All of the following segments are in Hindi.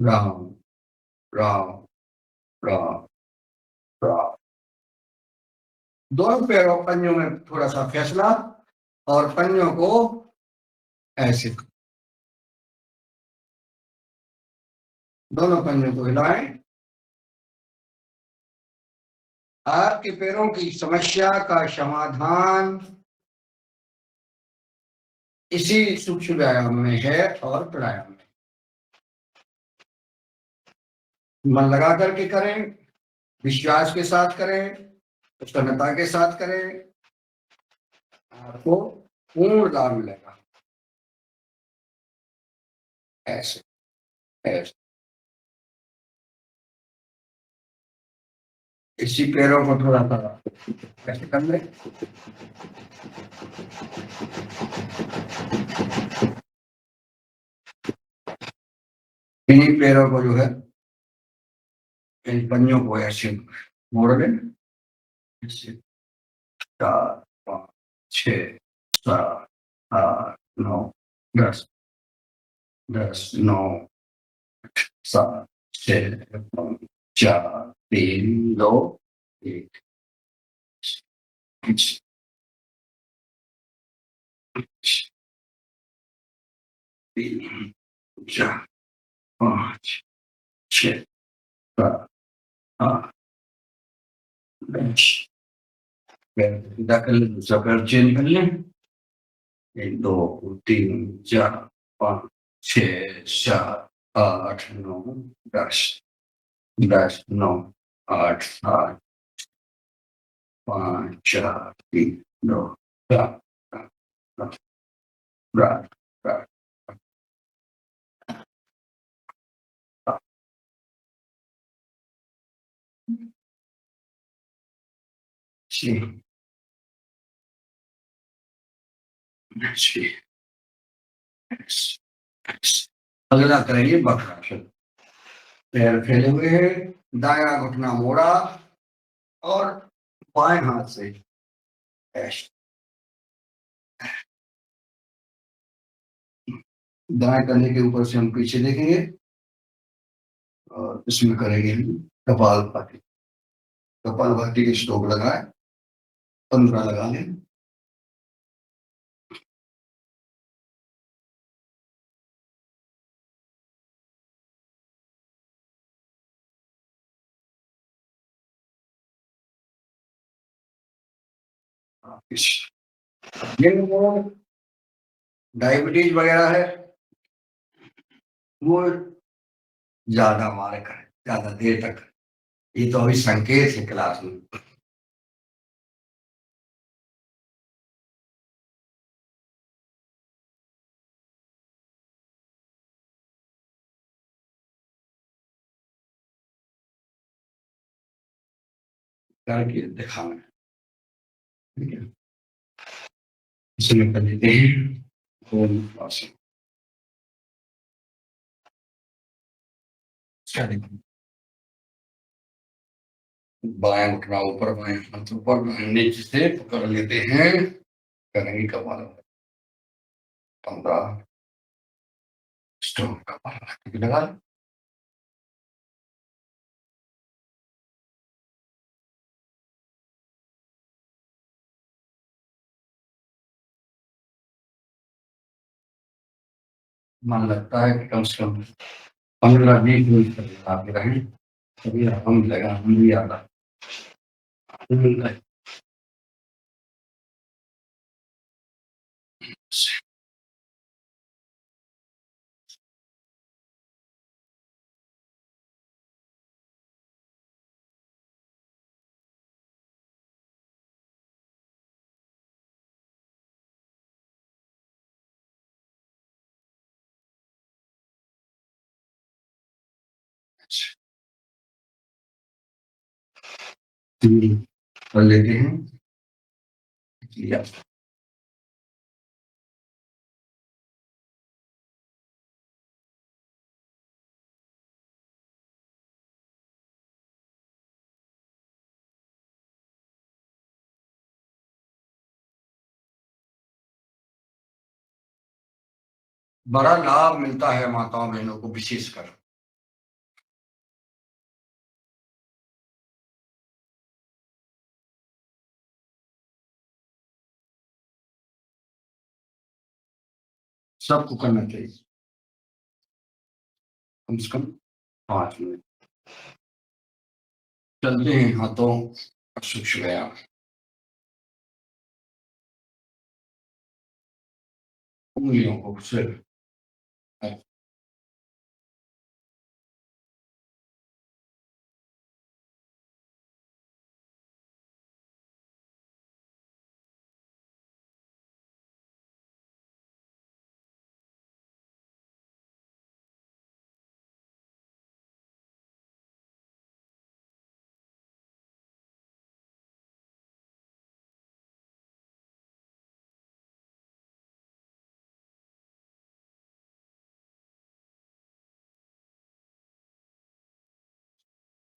राम राम राम राम। दोनों पैरों पंजों में थोड़ा सा फैसला और पंजों को ऐसे दोनों पंजों को हिलाएं। आपके पैरों की समस्या का समाधान इसी सूक्ष्म व्यायाम में है और प्राणायाम में। मन लगा करके करें, विश्वास के साथ करें, प्रसन्नता के साथ करें, आपको पूर्ण लाभ मिलेगा। ऐसे ऐसे इसी पैरों को थोड़ा सा ऐसे कर ले। इन्हीं पैरों को जो है, इन पंजों को ऐसे मोड़ लें। ऐसे 4 5 6 7 8 9 10 10 9 7 6 5 4 3 2 1 3 4 5 6 7 8 10। कर लें, दूसरा पैर चेंज कर लें। 1 2 3 4 5 6 7 8 9 10 10 9 8 7 5 4 3 2 1। Right right. जी जी। अगला करेंगे वक्रासन। पैर फैले हुए हैं, दायां घुटना मोड़ा और बाएं हाथ से ऐसे दाएं कंधे के ऊपर से हम पीछे देखेंगे और इसमें करेंगे कपालभाति। कपालभाति के श्लोक लगाए, 15 लगा लें। जिनको डायबिटीज वगैरह है वो ज्यादा हमारे करें, ज्यादा देर तक। ये तो अभी संकेत है क्लास में। करके दिखाना, ठीक है। इसमें कर देते हैं ओम आसन। बायां घुटना ऊपर, बाएं हाथ ऊपर, नीचे से पकड़ लेते हैं, करेंगे कपाल 15 स्टोन कपाल लगा। मन लगता है कि कम से कम 15-20 मिनट तक लगाते रहें, तभी आराम मिलेगा, आनंद भी आता है। कर लेते हैं या बड़ा लाभ मिलता है माताओं बहनों को विशेषकर। सबको करना चाहिए कम से कम 5 मिनट। चलते हैं हाथों का सूक्ष्म व्यायाम। उंगलियों को सिर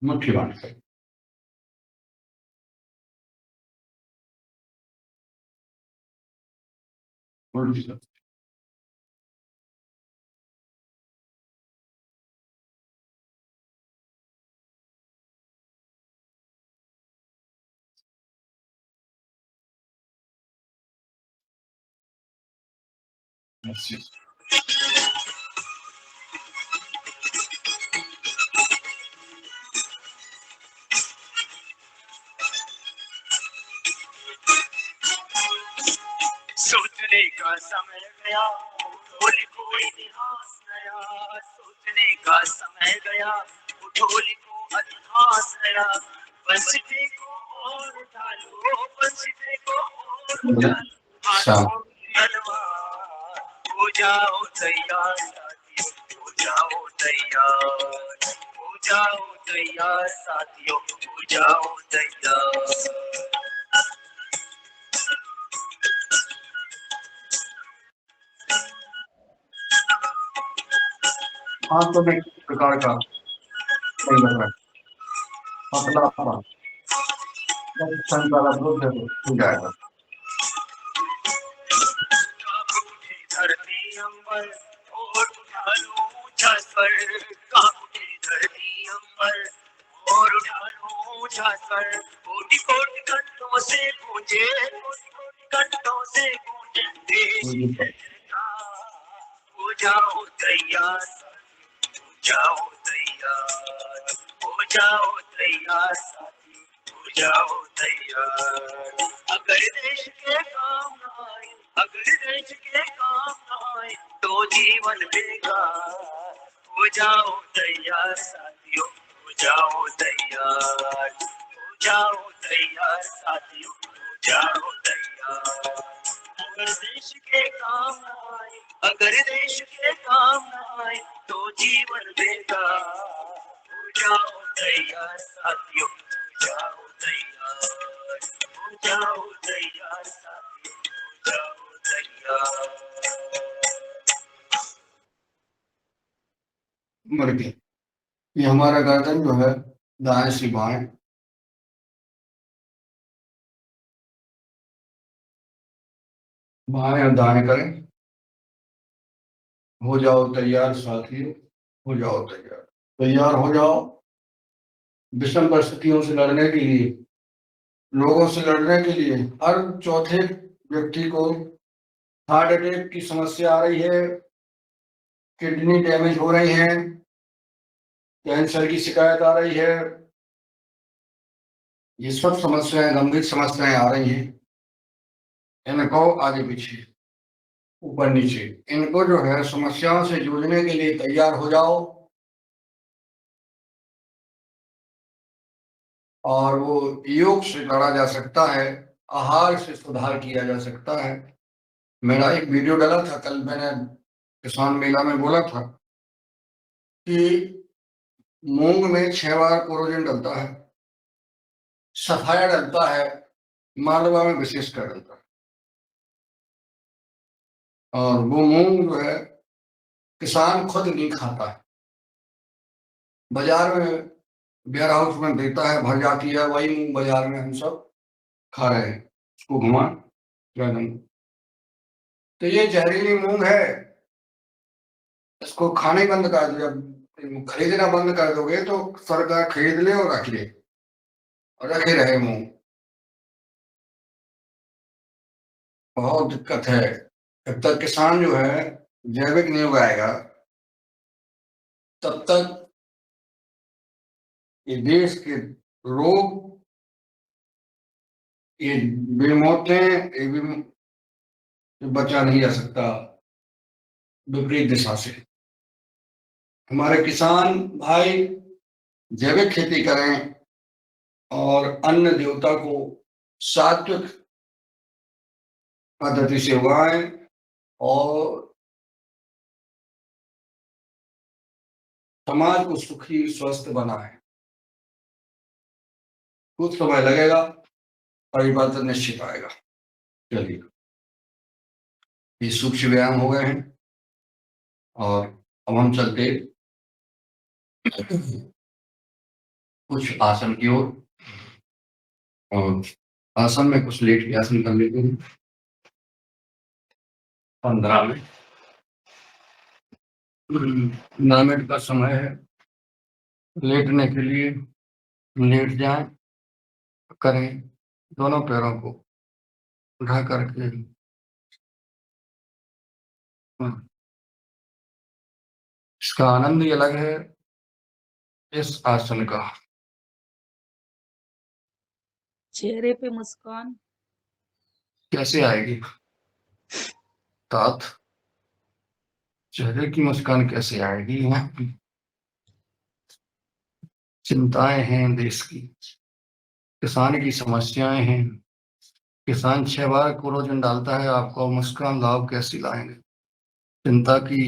मुट्ठी बांध कर उल्टी तरफ। ऐसे। सोचने का समय गया, उठो लिखो इतिहास नया। सोचने का समय गया, उठो लिखो इतिहास नया। बंसीटे को और उठा लो, बंसीटे को और उठा लो। हाथों में तलवार, हो जाओ तैयार साथियों, हो जाओ तैयार। हो जाओ तैयार साथियों, हो जाओ तैयार। हाथ तो एक प्रकार का नहीं लग रहा है, पतला सा बस संचाला दूध है तो हो जाएगा। धरती अंबर और उठा लो ऊंचा स्वर। कांप उठे धरती अंबर और उठा लो ऊंचा स्वर। कोटि कोटि कंठों से गूंजे, कोटि कोटि कंठों से गूंजे देश की जयकार। हो जाओ तैयार, हो जाओ तैयार। हो जाओ तैयार साथी, हो जाओ तैयार। अगर देश के काम न आए, अगर देश के काम न आए तो जीवन बेकार। हो जाओ तैयार साथियों, हो जाओ तैयार। हो जाओ तैयार साथियों, हो जाओ तैयार। अगर देश के काम न आए, अगर देश के काम न आए तो जीवन बेकार। हो जाओ तैयार साथियों, हो जाओ तैयार। हो जाओ तैयार साथियों, हो जाओ तैयार। मर गए। ये हमारा गर्दन जो है दाएं से बाएं, बाएं और दाएं करें। हो जाओ तैयार साथियों, हो जाओ तैयार। तैयार हो जाओ विषम परिस्थितियों से लड़ने के लिए, लोगों से लड़ने के लिए। हर चौथे व्यक्ति को हार्ट अटैक की समस्या आ रही है, किडनी डैमेज हो रही है, कैंसर की शिकायत आ रही है। ये सब समस्याएं, गंभीर समस्याएं आ रही हैं। इनको आगे पीछे, ऊपर नीचे, इनको जो है समस्याओं से जूझने के लिए तैयार हो जाओ। और वो योग से लड़ा जा सकता है, आहार से सुधार किया जा सकता है। मेरा एक वीडियो डाला था कल, मैंने किसान मेला में बोला था कि मूंग में 6 बार कोरोजन डलता है, सफाया डलता है, मालवा में विशेषकर डलता है। और वो मूंग जो है किसान खुद नहीं खाता है, बाजार में वेयर हाउस में देता है, भर जाती है, वही मूंग बाजार में हम सब खा रहे हैं, उसको घुमा गर्दन। तो ये जहरीली मूंग है, इसको खाने बंद कर दो। जब खरीदना बंद कर दोगे तो सरकार खरीद ले और रख ले, और रखे रहे मूंग। बहुत दिक्कत है। जब तक किसान जो है जैविक नहीं उगाएगा तब तक ये देश के रोग, ये बेमौतें, ये बचा नहीं जा सकता विपरीत दिशा से। हमारे किसान भाई जैविक खेती करें और अन्न देवता को सात्विक पद्धति से उगाएं और समाज को सुखी स्वस्थ बनाएं। कुछ समय लगेगा, परिवर्तन निश्चित आएगा। चलिए, ये सूक्ष्म व्यायाम हो गए हैं और अब हम चलते कुछ आसन की ओर। और आसन में कुछ लेट के आसन कर लेते हैं 15 मिनट। 9 मिनट का समय है लेटने के लिए। लेट जाएं, करें दोनों पैरों को उठा करके। इसका आनंद ही अलग है इस आसन का। चेहरे पे मुस्कान कैसे आएगी तात? चेहरे की मुस्कान कैसे आएगी? चिंताएं हैं देश की, किसान की समस्याएं हैं। किसान 6 बार क्लोरोजन डालता है, आपको मुस्कान लाभ कैसी लाएंगे? चिंता की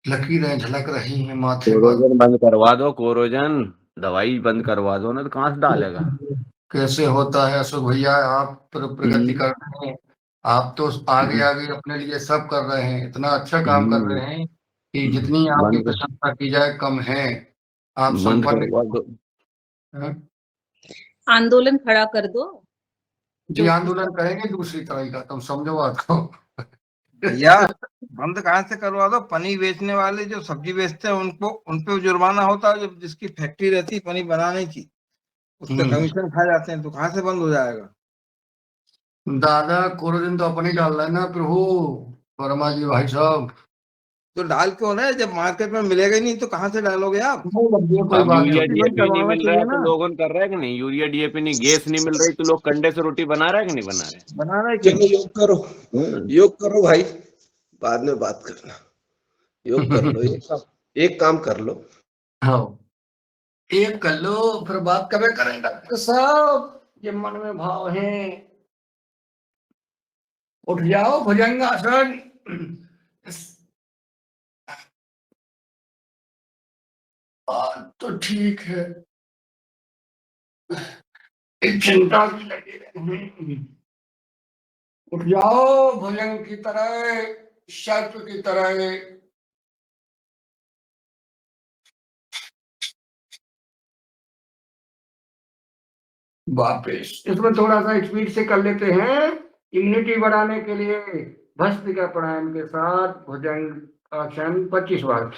लकीरें झलक रही हैं माथे पर। कोरोजन बंद करवा दो, कोरोजन दवाई बंद करवा दो ना, तो कहाँ से डालेगा? कैसे होता है अशोक भैया? आप प्रगति कर रहे हैं, आप तो आगे आगे अपने लिए सब कर रहे हैं, इतना अच्छा काम कर रहे हैं कि जितनी आपकी बंद प्रशंसा की जाए कम है। आप बंद संपन्न करवा दो। हैं? आंदोलन खड़ा कर दो। जी, आंदोलन करेंगे दूसरी तरह का, तुम समझो बात को। या बंद कहाँ से करवा दो? पनीर बेचने वाले जो सब्जी बेचते हैं उनको, उन पे जुर्माना होता है। जो जिसकी फैक्ट्री रहती है पनीर बनाने की, उससे कमीशन खा जाते हैं, तो कहाँ से बंद हो जाएगा? दादा क्लोरोजन तो अपने ही डाल रहे हैं ना प्रभु वर्मा जी भाई साहब। तो डाल क्यों रहे? जब मार्केट में मिलेगा ही नहीं तो कहाँ से डालोगे आप? ये कोई अब बात यूरिया नहीं। बंद डीएपी नहीं करवाना मिल रहा है चाहिए तो ना। लोगों कर रहा है कि नहीं? यूरिया डीएपी नहीं, गैस नहीं मिल रही तो लोग कंडे से रोटी बना रहे हैं कि नहीं बना रहे? बनाना है क्यों? चलो योग करो, योग करो भाई, बाद में बात करना। योग कर लो, एक काम कर लो। हाँ, एक कर लो फिर बात कभी करें डॉक्टर साहब। ये मन में भाव है, उठ जाओ भुजंगासन। बात तो ठीक है, एक चिंता भी लगी रही। उठ जाओ भुजंग की तरह, शर्त की तरह। वापिस इसमें थोड़ा सा स्पीड से कर लेते हैं इम्यूनिटी बढ़ाने के लिए। भस्त्रिका प्राणायाम के साथ भुजंग आसन 25 बार।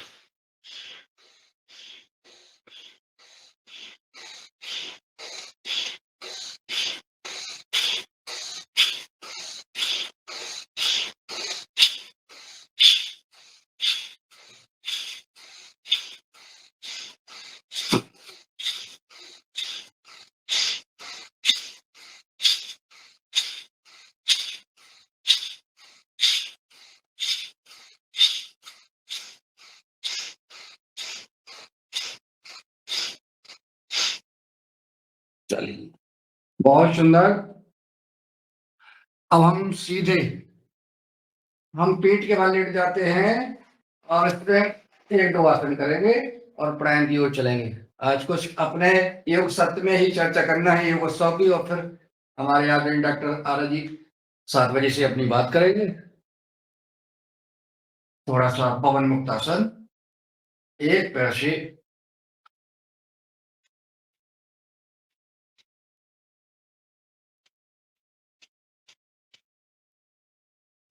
चलिए, बहुत सुंदर। अब हम सीधे पेट के बल लेट जाते हैं और इस पे 1-2 आसन करेंगे और प्राणायाम की ओर चलेंगे। आज कुछ अपने योग सत्र में ही चर्चा करना है, योग उत्सव की, और फिर हमारे आदरणीय डॉक्टर आर्य जी 7 बजे से अपनी बात करेंगे। थोड़ा सा पवन मुक्त आसन, एक पैर से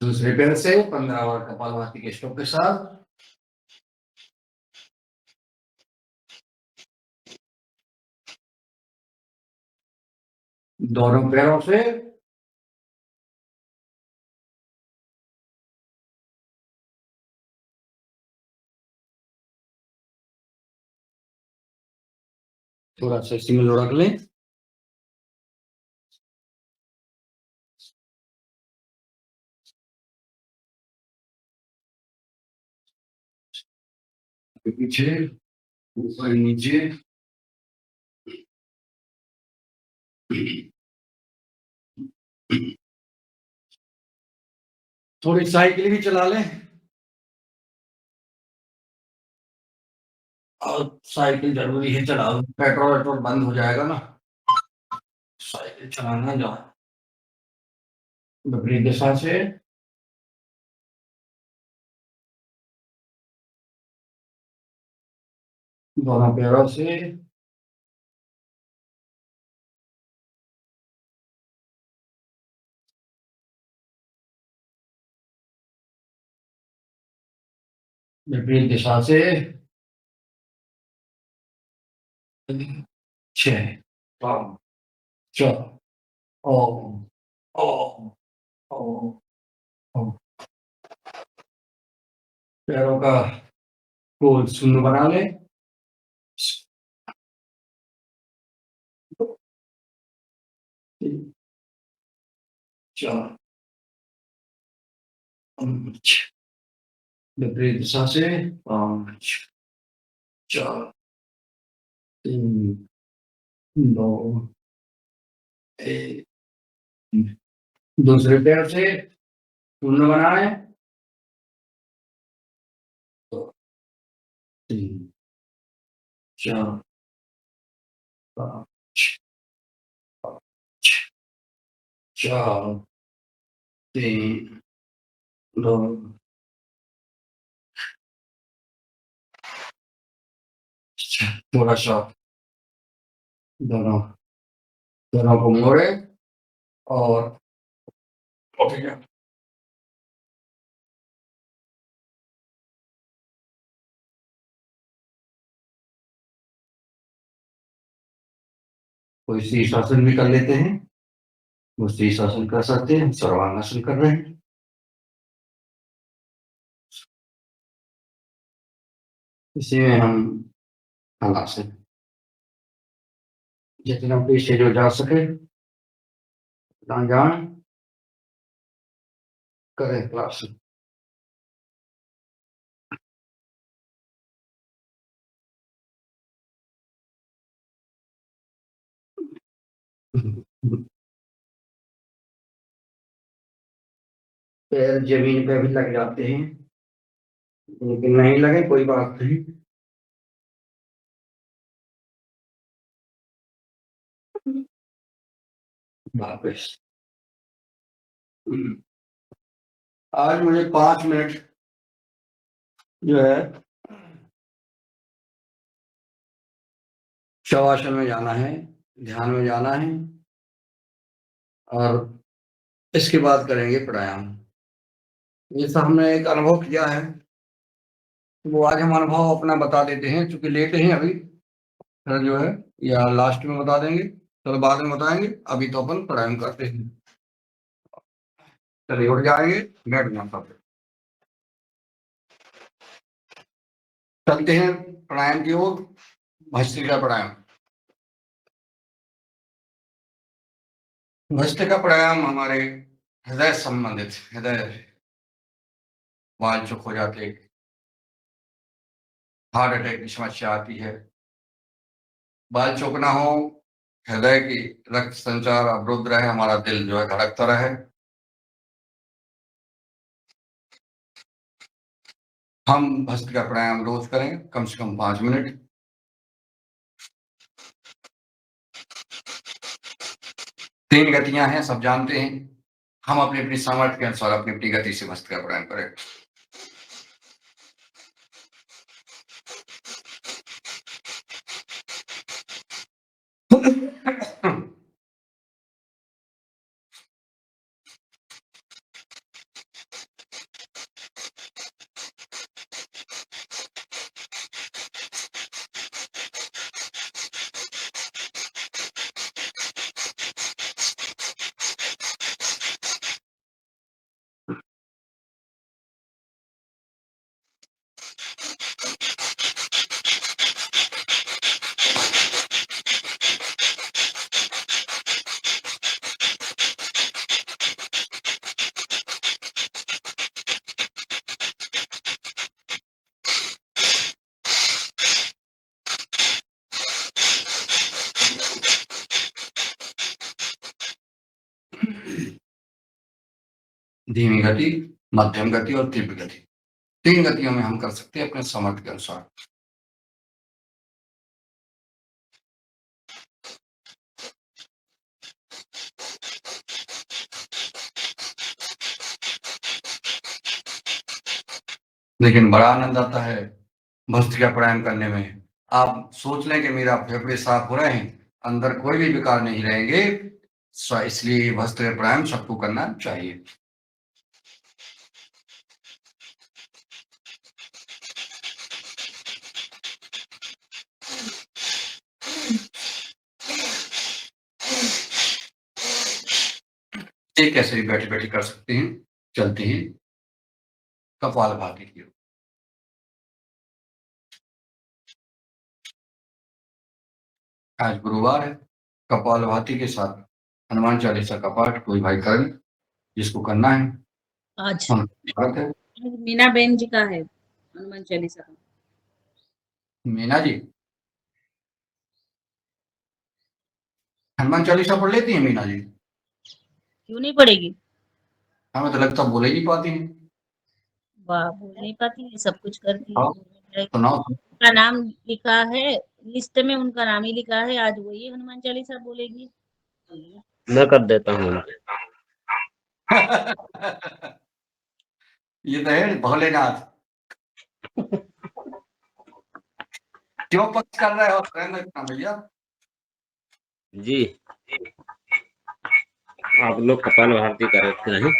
दूसरे पैर से 15 बार कपालभाति के स्ट्रोक के साथ। दोनों पैरों से थोड़ा सा इसी में लुढ़क लें। पीछे, ऊपर नीचे। थोड़ी साइकिल भी चला लें। और साइकिल जरूरी है, चलाओ, पेट्रोल वेट्रोल बंद हो जाएगा ना, साइकिल चलाना जाओ। विपरीत दिशा से दोनों पैरों से विपरीत दिशा से 6 5 4 ओ ओ ओ ओ। पैरों का गोल शून्य बना ले। 3 4 5। विपरीत दिशा से 5 4 3 2 1। दूसरे पैर से शून्य बनाए। 2 3 4 5 4 3 2। थोड़ा सा दोनों दोनों को मोड़े और उठ गया। कोई शीर्षासन भी कर लेते हैं, वो शीर्षासन कर सकते हैं, सर्वांगासन कर रहे हैं। इसी में हम हलासन जितना पीछे जो जा सके ना जाए करें क्लास। पैर जमीन पे भी लग जाते हैं, लेकिन नहीं लगे कोई बात नहीं। वापस आज मुझे 5 मिनट जो है शवासन में जाना है, ध्यान में जाना है, और इसके बाद करेंगे प्राणायाम। ये सब हमने एक अनुभव किया है, वो आज हम अनुभव अपना बता देते हैं, चूंकि लेट हैं अभी, फिर जो है या लास्ट में बता देंगे, चलो बाद में बताएंगे, अभी तो अपन प्राणायाम करते हैं। चलिए उठ जाएंगे, बैठ जाना, चलते हैं प्राणायाम की ओर। भस्त्रिका प्राणायाम। भस्त्रिका प्राणायाम हमारे हृदय संबंधित, हृदय वाल चुप हो जाते, हार्ट अटैक की समस्या आती है, बाल चौक ना हो, हृदय की रक्त संचार अवरुद्ध रहे, हमारा दिल जो है धड़कता रहे, हम भस्त्रिका प्राणायाम रोज करें कम से कम 5 मिनट। तीन गतियां हैं, सब जानते हैं, हम अपनी अपनी सामर्थ्य के अनुसार अपनी अपनी गति से भस्त्रिका प्राणायाम करें। धीमी गति, मध्यम गति और तीव्र गति। 3 गतियों में हम कर सकते हैं अपने सामर्थ्य के अनुसार। लेकिन बड़ा आनंद आता है भस्त्रिका प्राणायाम करने में। आप सोच लें कि मेरा फेफड़े साफ हो रहे हैं, अंदर कोई भी विकार नहीं रहेंगे, इसलिए भस्त्रिका प्राणायाम सबको करना चाहिए। ये कैसे भी बैठे बैठे कर सकते हैं। चलते हैं कपालभाति की ओर। आज गुरुवार है, कपालभाति के साथ हनुमान चालीसा का पाठ कोई भाई करें, जिसको करना है। आज स्वागत है। मीना बहन जी का है हनुमान चालीसा का। मीना जी हनुमान चालीसा पढ़ लेती हैं मीना जी? क्यों नहीं पड़ेगी? हमें तो लगता बोले ही नहीं पाती हैं। वाह, बोल नहीं पाती है, सब कुछ करती हाँ, है। सुनाओ। उनका नाम लिखा है लिस्ट में, उनका नाम ही लिखा है, आज वही हनुमान चालीसा बोलेगी। मैं कर देता हूँ। ये तो है भोलेनाथ। क्यों पक्ष कर रहे हो रहना भैया? जी आप लोग कपाल भारती करते हैं।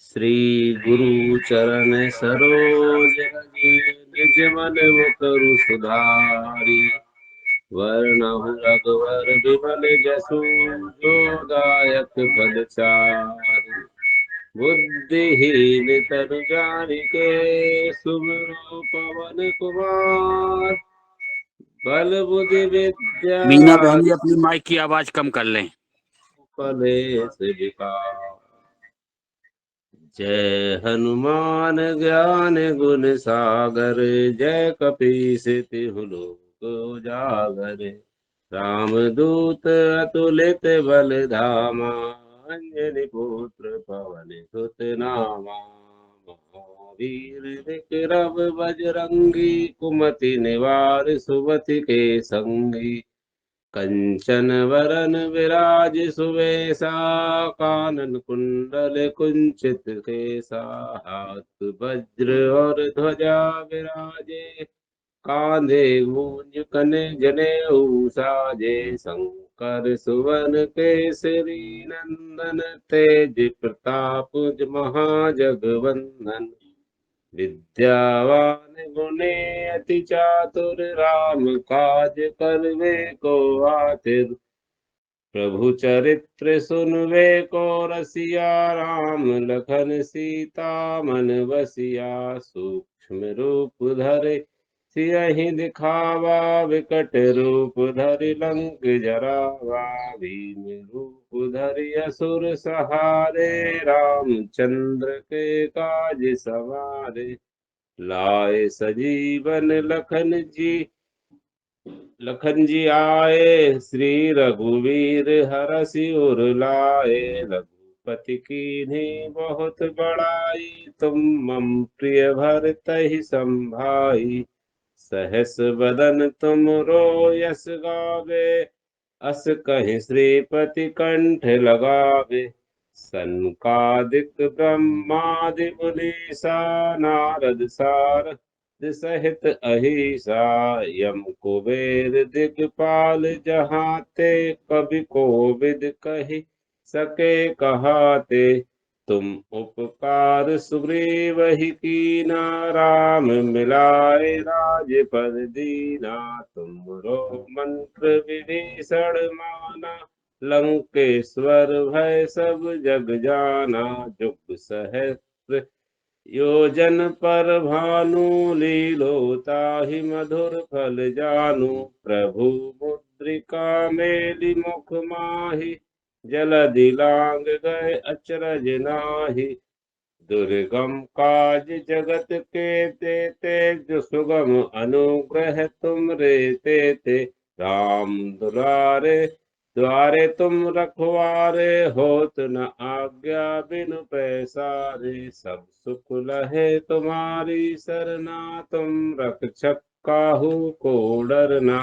श्री गुरु चरण सरोज रज निज मन मुकुरु सुधारी, वर्णहु रघुवर विमल जसु जो दायक फल चारि, बुद्धिहीन तनु जानिके सुमिरो पवन कुमार, बल बुद्धि विद्या मीना बहन जी अपनी माइक की आवाज कम कर लें। कलेश विकार। जय हनुमान ज्ञान गुण सागर, जय कपीस तिहु लोक उजागर, रामदूत अतुलित बल धामा, अंजनी पुत्र पवन सुत नामा, महावीर विक्रम बजरंगी, कुमति निवार सुमति के संगी, कंचन वरन विराज सुवेशा, कानन कुंडल कुंचित केसा, हाथ वज्र और ध्वजा विराजे, कांधे मूंज कने जनेऊ साजे, शंकर सुवन केसरी नंदन, तेज प्रताप महाजगवंदन, विद्यावान गुणी अति चातुर, राम काज करवे को आतुर, प्रभु चरित्र सुनवे को रसिया, राम लखन सीता मन बसिया, सूक्ष्म रूप धरे सियहि दिखावा, विकट रूप धरि लंक जरावा, भीम रूप धरि असुर सहारे, रामचंद्र के काज सवारे, लाए सजीवन लखन जी आए, श्री रघुवीर हरषि उर लाए, रघुपति कीन्ही बहुत बड़ाई, तुम मम प्रिय भरतहि संभाई, सहस बदन तुम यस गावे, अस कहि श्रीपति कंठ लगावे, सनकादिक ब्रह्मादि मुनीसा, नारद सारद सहित अहिसा, यम कुबेर दिगपाल जहाते, कवि कोविद कहि सके कहाते, तुम उपकार सुग्रीव ही कीना, राम मिलाए राजपद दीना, तुमरो मंत्र विभीषण माना, लंकेश्वर भय सब जग जाना, जुग सहस्त्र योजन पर भानु, लीलोताहि मधुर फल जानु, प्रभु मुद्रिका मेलि मुख माहि, जलधि लांग गए अचरज नाहि, दुर्गम काज जगत के देते, जो सुगम अनुग्रह तुम रे देते। राम दुलारे द्वारे तुम रखवारे, होत न आज्ञा बिनु पैसारे। सब सुख लहे तुम्हारी सरना, तुम रक्षक काहू को डरना।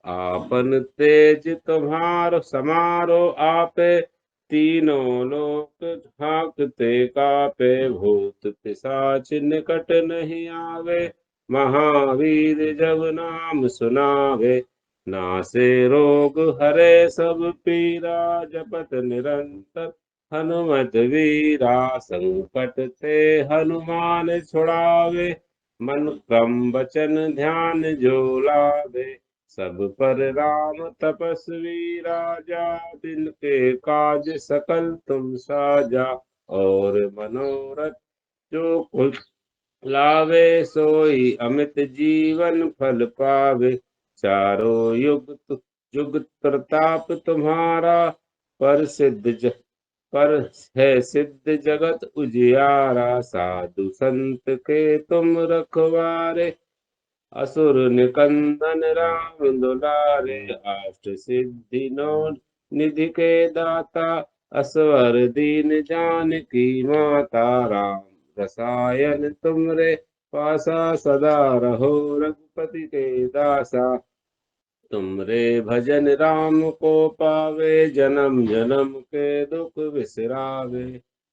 आपन तेज तुम्हारो समारो आपे, तीनों लोक झांकते कापे। भूत पिशाच निकट नहीं आवे, महावीर जब नाम सुनावे। नासे रोग हरे सब पीरा, जपत निरंतर हनुमत वीरा। संकट ते हनुमान छुड़ावे, मन क्रम वचन ध्यान जो लावे। सब पर राम तपस्वी राजा, तिनके काज सकल तुम साजा। और मनोरथ जो कुछ लावे, सोई अमित जीवन फल पावे। चारों युग प्रताप तुम्हारा, पर है सिद्ध जगत उजियारा। साधु संत के तुम रखवारे, असुर निकंदन राम दुलारे। अष्ट सिद्धि नौ निधि के दाता, असवर दीन जानकी माता। राम रसायन तुमरे पासा, सदा रहो रघुपति के दासा। तुमरे भजन राम को पावे, जन्म जन्म के दुख बिसरावे।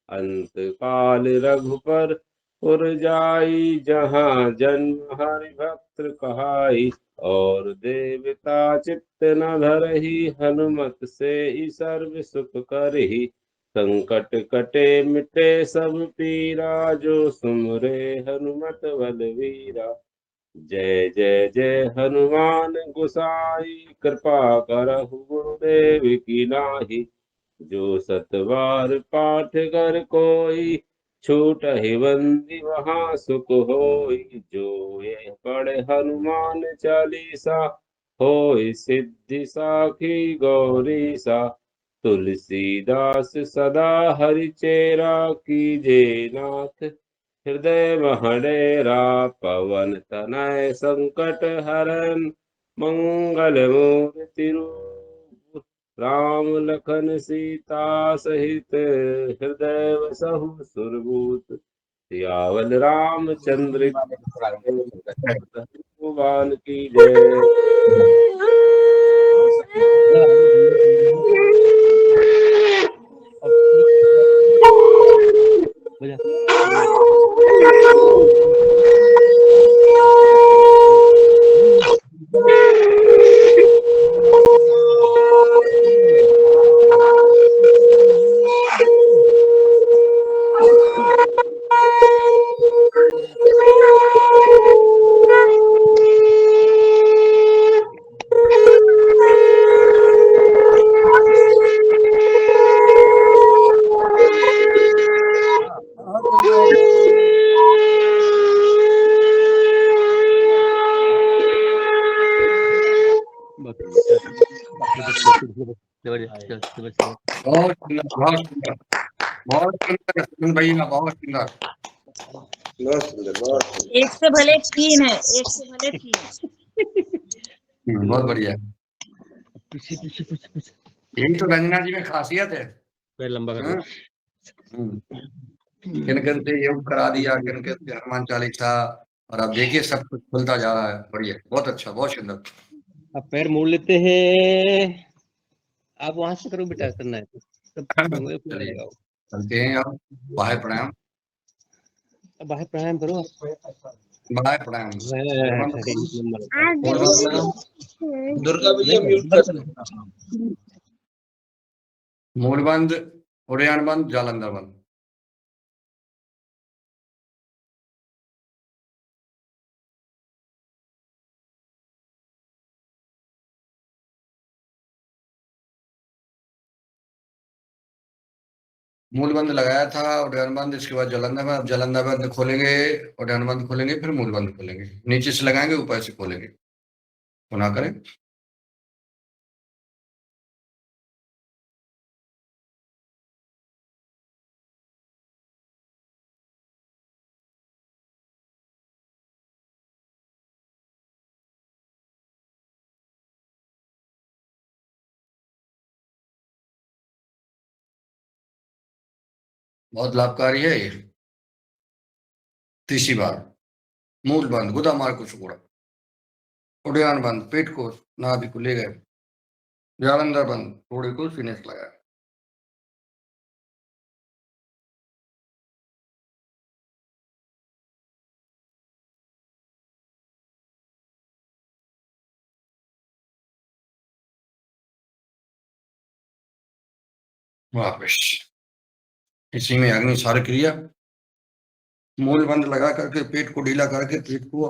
अंत काल रघुपर पुर जाई, जहाँ जन्म हरि भक्त कहाई। और देवता चित्त न धरहि, हनुमत से ही सर्व सुख करहि। संकट कटे मिटे सब पीरा, जो सुमरे हनुमत बलवीरा। जय जय जय हनुमान गोसाई, कृपा करहु गुरुदेव की नाहि। जो सतबार पाठ कर कोई, छूटहि बंदी वहाँ सुख होई। जो ये पढ़े हनुमान चालीसा, होय सिद्धि साखी गौरीसा। तुलसीदास सदा हरिचेरा, कीजे नाथ हृदय महडेरा। पवन तनय संकट हरन, मंगल मूर्ति रूप। राम लखन सीता सहित, हृदय बसहु सुरभूत। सियावल रामचंद्र भगवान की जय। बहुत सुंदर, बहुत सुंदर, बहुत सुंदर सुन भैया, बहुत सुंदर। बहुत सुंदर, बहुत सुंदर। एक से भले तीन है, एक से भले तीन। बहुत बढ़िया। यही तो रंजना जी में खासियत है। हाँ? किन से योग करा दिया, किन से हनुमान चालीसा, और अब देखिए सब कुछ खुलता जा रहा है। बढ़िया, बहुत अच्छा, बहुत सुंदर। अब पैर मोड़ लेते हैं। आप वहां से करो बेटा, करना है सब होंगे, पूरा चलिए लगाओ। चलते हैं अब। बाह्य प्राणायाम, अब बाहर प्राणायाम करो। बाह्य प्राणायाम। दुर्गा भैया म्यूट कर दो। मूलबंद, उड़ान बंद, जालंधर बंद। मूल बंद लगाया था, उड़ान बंद, इसके बाद जालंधर बंद। अब जालंधर बंद खोलेंगे, उड़ान बंद खोलेंगे, फिर मूल बंद खोलेंगे। नीचे से लगाएंगे, ऊपर से खोलेंगे। पुनः करें। बहुत लाभकारी है ये। तीसरी बार, मूल बंद, गुदा मार को छोड़ा, उड़ान बंद, पेट को नाभि को ले गए, जालंधर बंद, थोड़े को फिनिश लगाया। वापस इसी में अग्नि सार क्रिया, मूल बंद लगा करके पेट को ढीला करके पेट को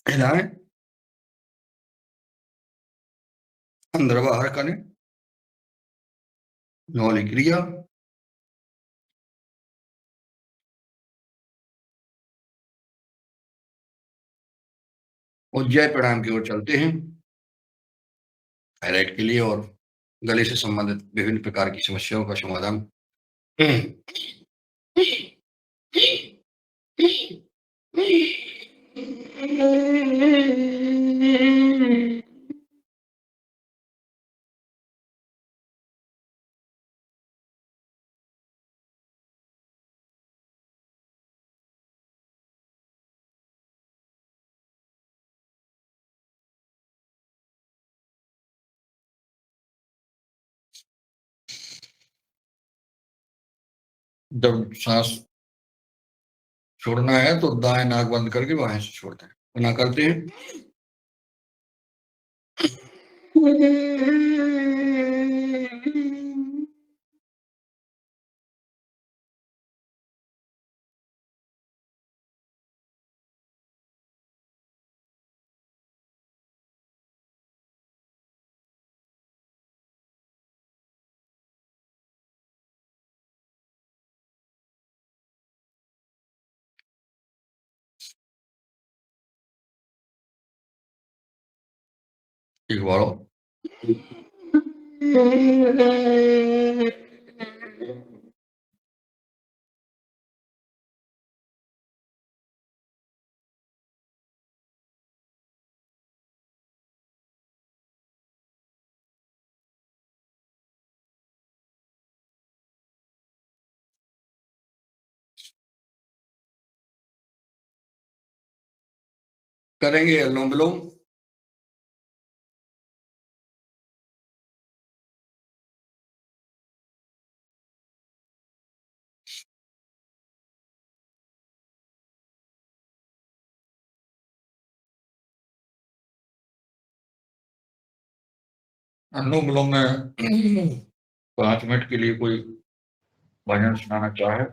हिलाएं, अंदर बाहर करें, नौली क्रिया, और जय प्राणायाम की ओर चलते हैं थायराइड के लिए और गले से संबंधित विभिन्न प्रकार की समस्याओं का समाधान। जब सांस छोड़ना है तो दाएं नाक बंद करके बाएं से छोड़ते हैं, पुनः करते हैं। एक बार और। करेंगे अनुलोम विलोम। अनुलोम विलोम में 5 मिनट के लिए कोई भजन सुनाना चाहे?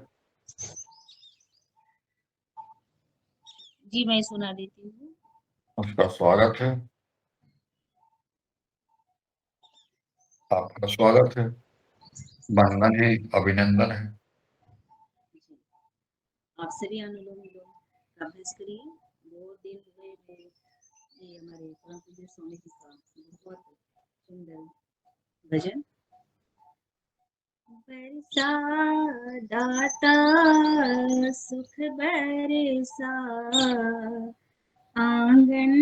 जी मैं सुना देती हूँ। उसका स्वागत है, आपका स्वागत है, वंदन है, अभिनंदन है। आप सभी अनुलोम विलोम का अभ्यास करिए। बहुत दिन हुए मैं ये हमारे परम पूज्य स्वामी जी का बहुत सुंदर भजन। बरसा दाता सुख बरसा, आंगन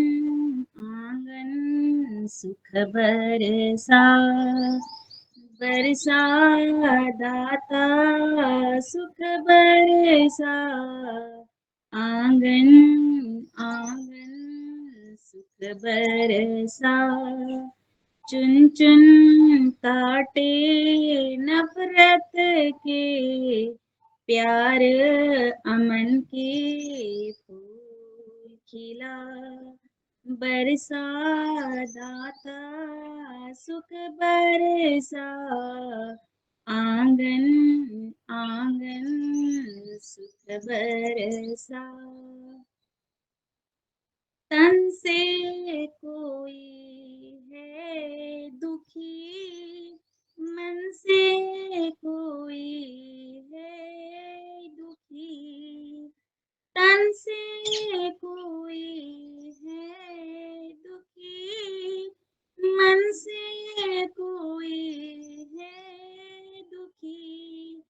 आंगन सुख बरसा, बरसा दाता सुख बरसा, आंगन आंगन सुख बरसा, चुन चुन काटे नफरत के, प्यार अमन के फूल खिला, बरसा दाता सुख बरसा, आंगन आंगन सुख बरसा। तन से कोई है दुखी, मन से कोई है दुखी, तन से कोई है दुखी, मन से कोई है दुखी,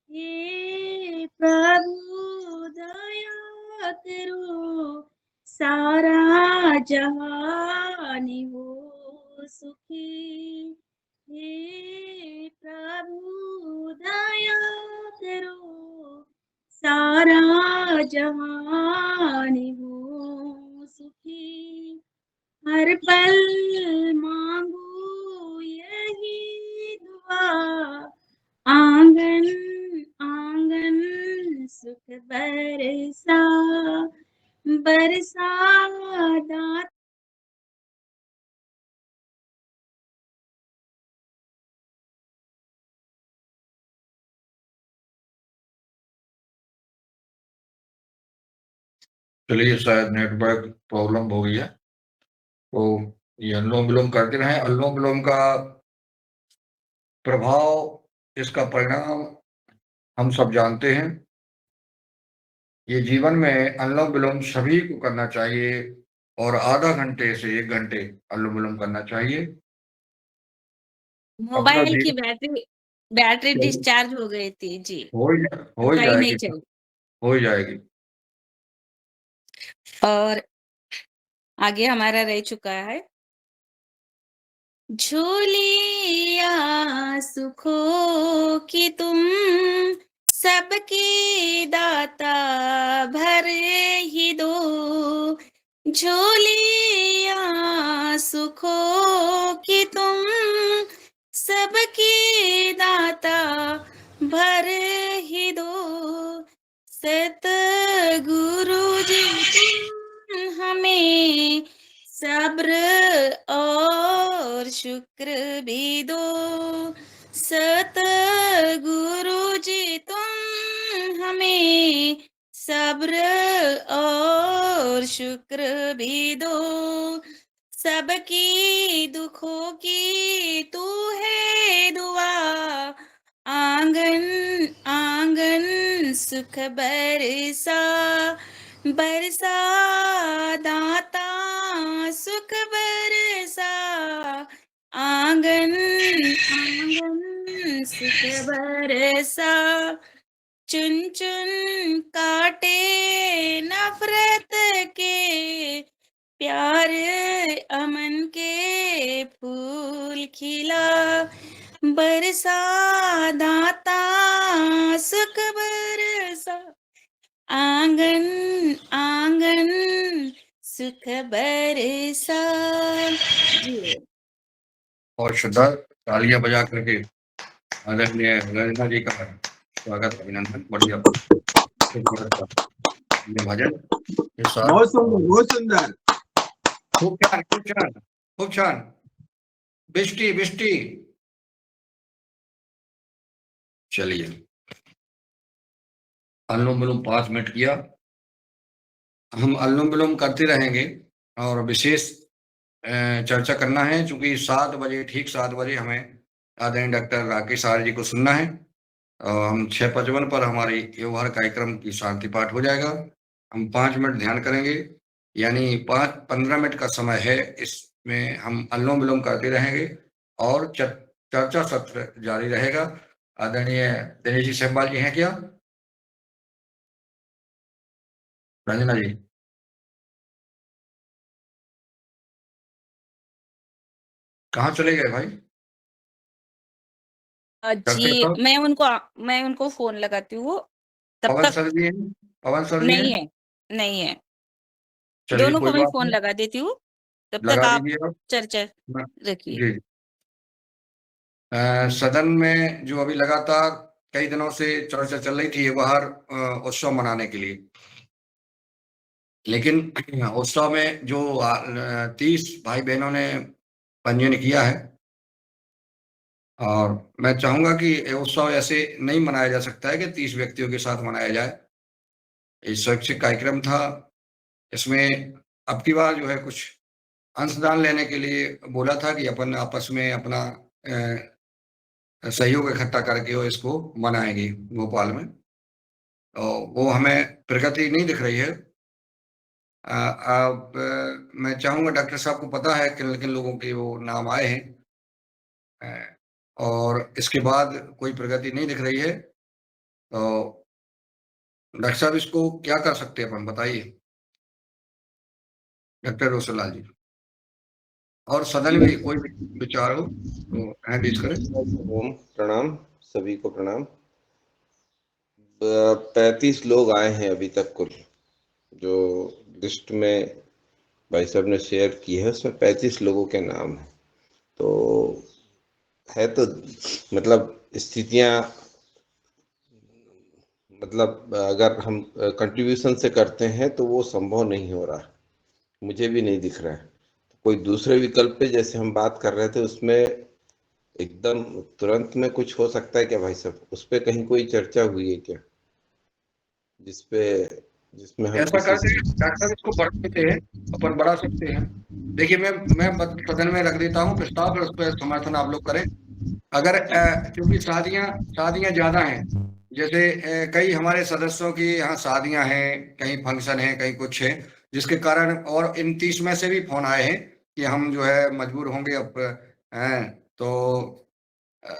हे प्रभु दया करो, सारा जहान हो सुखी, हे प्रभु दया करो, सारा जहान हो सुखी। हर पल मांगू यही दुआ, आंगन आंगन सुख बरसा, बरसा दाता। चलिए, शायद नेटवर्क प्रॉब्लम हो गई है, तो ये अनुलोम विलोम करते रहें। अनुलोम विलोम का प्रभाव, इसका परिणाम हम सब जानते हैं। ये जीवन में अनुलोम विलोम सभी को करना चाहिए, और आधा घंटे से 1 घंटे अनुलोम विलोम करना चाहिए। अपना मोबाइल की जीवन बैटरी डिस्चार्ज हो गई थी जी, हो ही पता ही नहीं जाएगी, चली। हो ही जाएगी। और आगे हमारा रह चुका है, झोलिया सुखों की तुम सबकी दाता भर ही दो, झोलिया सुखों की तुम सबकी दाता भर ही दो, सतगुरु जी तुम हमें सब्र और शुक्र भी दो, सतगुरु जी तुम हमें सब्र और शुक्र भी दो, सबकी दुखों की तू है दुआ, आंगन आंगन सुख बरसा, बरसा दाता सुख बरसा, आंगन आंगन सुख बरसा, चुन चुन काटे नफरत के, प्यार अमन के फूल खिला, बरसा दाता सुख बरसा, आंगन आंगन सुख बरसा जी। और श्रद्धा तालियां बजा करके आदरणीय रंजना जी का स्वागत, अभिनंदन। बढ़िया ये भजन के साथ बहुत सुंदर, बहुत सुंदर। खूब छान, खूब छान, खूब छान। बिष्टी बिष्टी। चलिए, अनुलोम विलोम 5 मिनट किया। हम अनुलोम विलोम करते रहेंगे, और विशेष चर्चा करना है, चूंकि 7 बजे, ठीक 7 बजे हमें आदरणीय डॉक्टर राकेश आर्य जी को सुनना है। हम 6:55 पर हमारी व्यवहार कार्यक्रम की शांति पाठ हो जाएगा। हम 5 मिनट ध्यान करेंगे, यानी 15 मिनट का समय है। इसमें हम अनुलोम विलोम करते रहेंगे, और चर्चा सत्र जारी रहेगा। आदरणीय दिनेश जी सेमवाल जी हैं क्या? रंजना जी? कहाँ चले गए भाई? जी, मैं उनको फोन लगाती हूँ तब पवन तक। सर जी हैं? पवन सर जी नहीं हैं? है, नहीं है, चलिए, दोनों कोई को मैं बात फोन नहीं, लगा देती हूँ, तब तक लगा आप दीजिए आप। चर्चा मैं- रखिए। जी। सदन में जो अभी लगातार कई दिनों से चर्चा चल रही थी व्यवहार उत्सव मनाने के लिए, लेकिन उत्सव में जो 30 भाई बहनों ने पंजीयन किया है, और मैं चाहूंगा कि ये उत्सव ऐसे नहीं मनाया जा सकता है कि 30 व्यक्तियों के साथ मनाया जाए। ये शैक्षिक कार्यक्रम था, इसमें अब की बार जो है कुछ अंशदान लेने के लिए बोला था कि अपन आपस में अपना सहयोग इकट्ठा करके और इसको मनाएंगे भोपाल में। और वो हमें प्रगति नहीं दिख रही है। अब मैं चाहूंगा, डॉक्टर साहब को पता है किन किन लोगों के वो नाम आए हैं, और इसके बाद कोई प्रगति नहीं दिख रही है। तो डॉक्टर साहब, इसको क्या कर सकते हैं अपन, बताइए डॉक्टर रोशनलाल जी। और सदन में कोई भी विचार हो तो हैंड रेज करें। ओम प्रणाम, सभी को प्रणाम। 35 लोग आए हैं अभी तक कुल, जो लिस्ट में भाई साहब ने शेयर की है उसमें 35 लोगों के नाम है। तो है तो मतलब स्थितियां, मतलब अगर हम कंट्रीब्यूशन से करते हैं तो वो संभव नहीं हो रहा, मुझे भी नहीं दिख रहा है। कोई दूसरे विकल्प पे जैसे हम बात कर रहे थे उसमें एकदम तुरंत में कुछ हो सकता है क्या भाई साहब? उस पे कहीं कोई चर्चा हुई है क्या, जिसमें हम ऐसा करते हैं डॉक्टर साहब, इसको बढ़ा देते हैं, अपन बढ़ा सकते हैं। देखिए मैं सदन में रख देता हूँ प्रस्ताव, फिर उस पर समर्थन आप लोग करें। अगर क्योंकि शादियां ज्यादा हैं, जैसे कई हमारे सदस्यों की यहाँ शादियां हैं, कहीं फंक्शन है, कहीं कुछ है, जिसके कारण, और इन 30 में से भी फोन आए हैं कि हम जो है मजबूर होंगे अब, तो अ,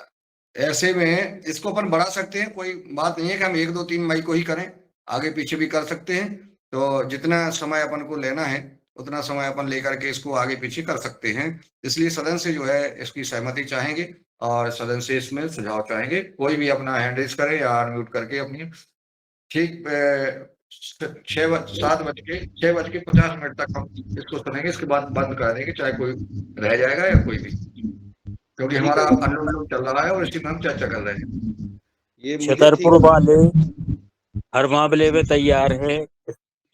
ऐसे में इसको अपन बढ़ा सकते हैं। कोई बात नहीं है कि हम 1, 2, 3 मई को ही करें, आगे पीछे भी कर सकते हैं। तो जितना समय अपन को लेना है उतना समय अपन लेकर के इसको आगे पीछे कर सकते हैं। इसलिए सदन से जो है इसकी सहमति चाहेंगे और सदन से इसमें सुझाव चाहेंगे। कोई भी अपना हैंड रेज करे या अनम्यूट करके अपनी, ठीक 6:50 तक हम इसको सुनेंगे, इसके बाद बंद कर देंगे, चाहे कोई रह जाएगा या कोई भी, क्योंकि ठीक हमारा है। अनुलोम चल रहा है और इसी में हम चर्चा कर रहे हैं। ये मुझे छतरपुर ठीक वाले हर मामले में तैयार है,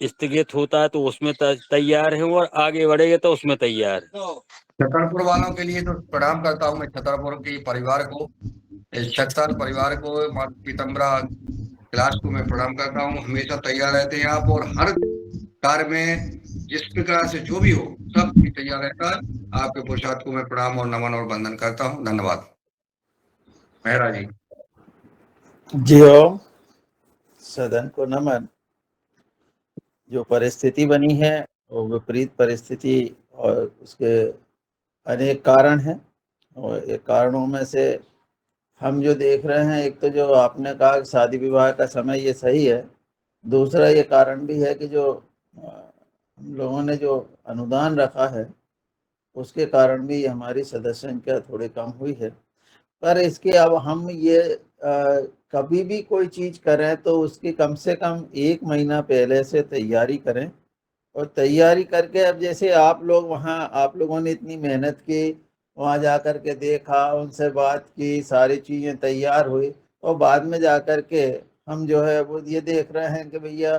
स्थगित होता है तो उसमें तैयार है, और आगे बढ़ेगा तो उसमें तैयार है। छतरपुर वालों के लिए तो प्रणाम करता हूँ मैं, छतरपुर के परिवार को, इस छत्तर परिवार को, माता पीतम्बरा क्लास को मैं प्रणाम करता हूँ। हमेशा तैयार रहते हैं आप, और हर कार्य में जिस प्रकार से जो भी हो सब भी तैयार रहता है। आपके पुरुषार्थ को मैं प्रणाम और नमन और वंदन करता हूँ। धन्यवाद। मेहरा जी। जी ओम, सदन को नमन। जो परिस्थिति बनी है वो विपरीत परिस्थिति, और उसके अनेक कारण हैं, और एक कारणों में से हम जो देख रहे हैं, एक तो जो आपने कहा कि शादी विवाह का समय ये सही है, दूसरा ये कारण भी है कि जो हम लोगों ने जो अनुदान रखा है उसके कारण भी हमारी सदस्य संख्या थोड़ी कम हुई है। पर इसके अब हम ये कभी भी कोई चीज़ करें तो उसकी कम से कम 1 महीना पहले से तैयारी करें, और तैयारी करके, अब जैसे आप लोग वहाँ, आप लोगों ने इतनी मेहनत की, वहाँ जा कर के देखा, उनसे बात की, सारी चीज़ें तैयार हुई, और बाद में जा कर के हम जो है वो ये देख रहे हैं कि भैया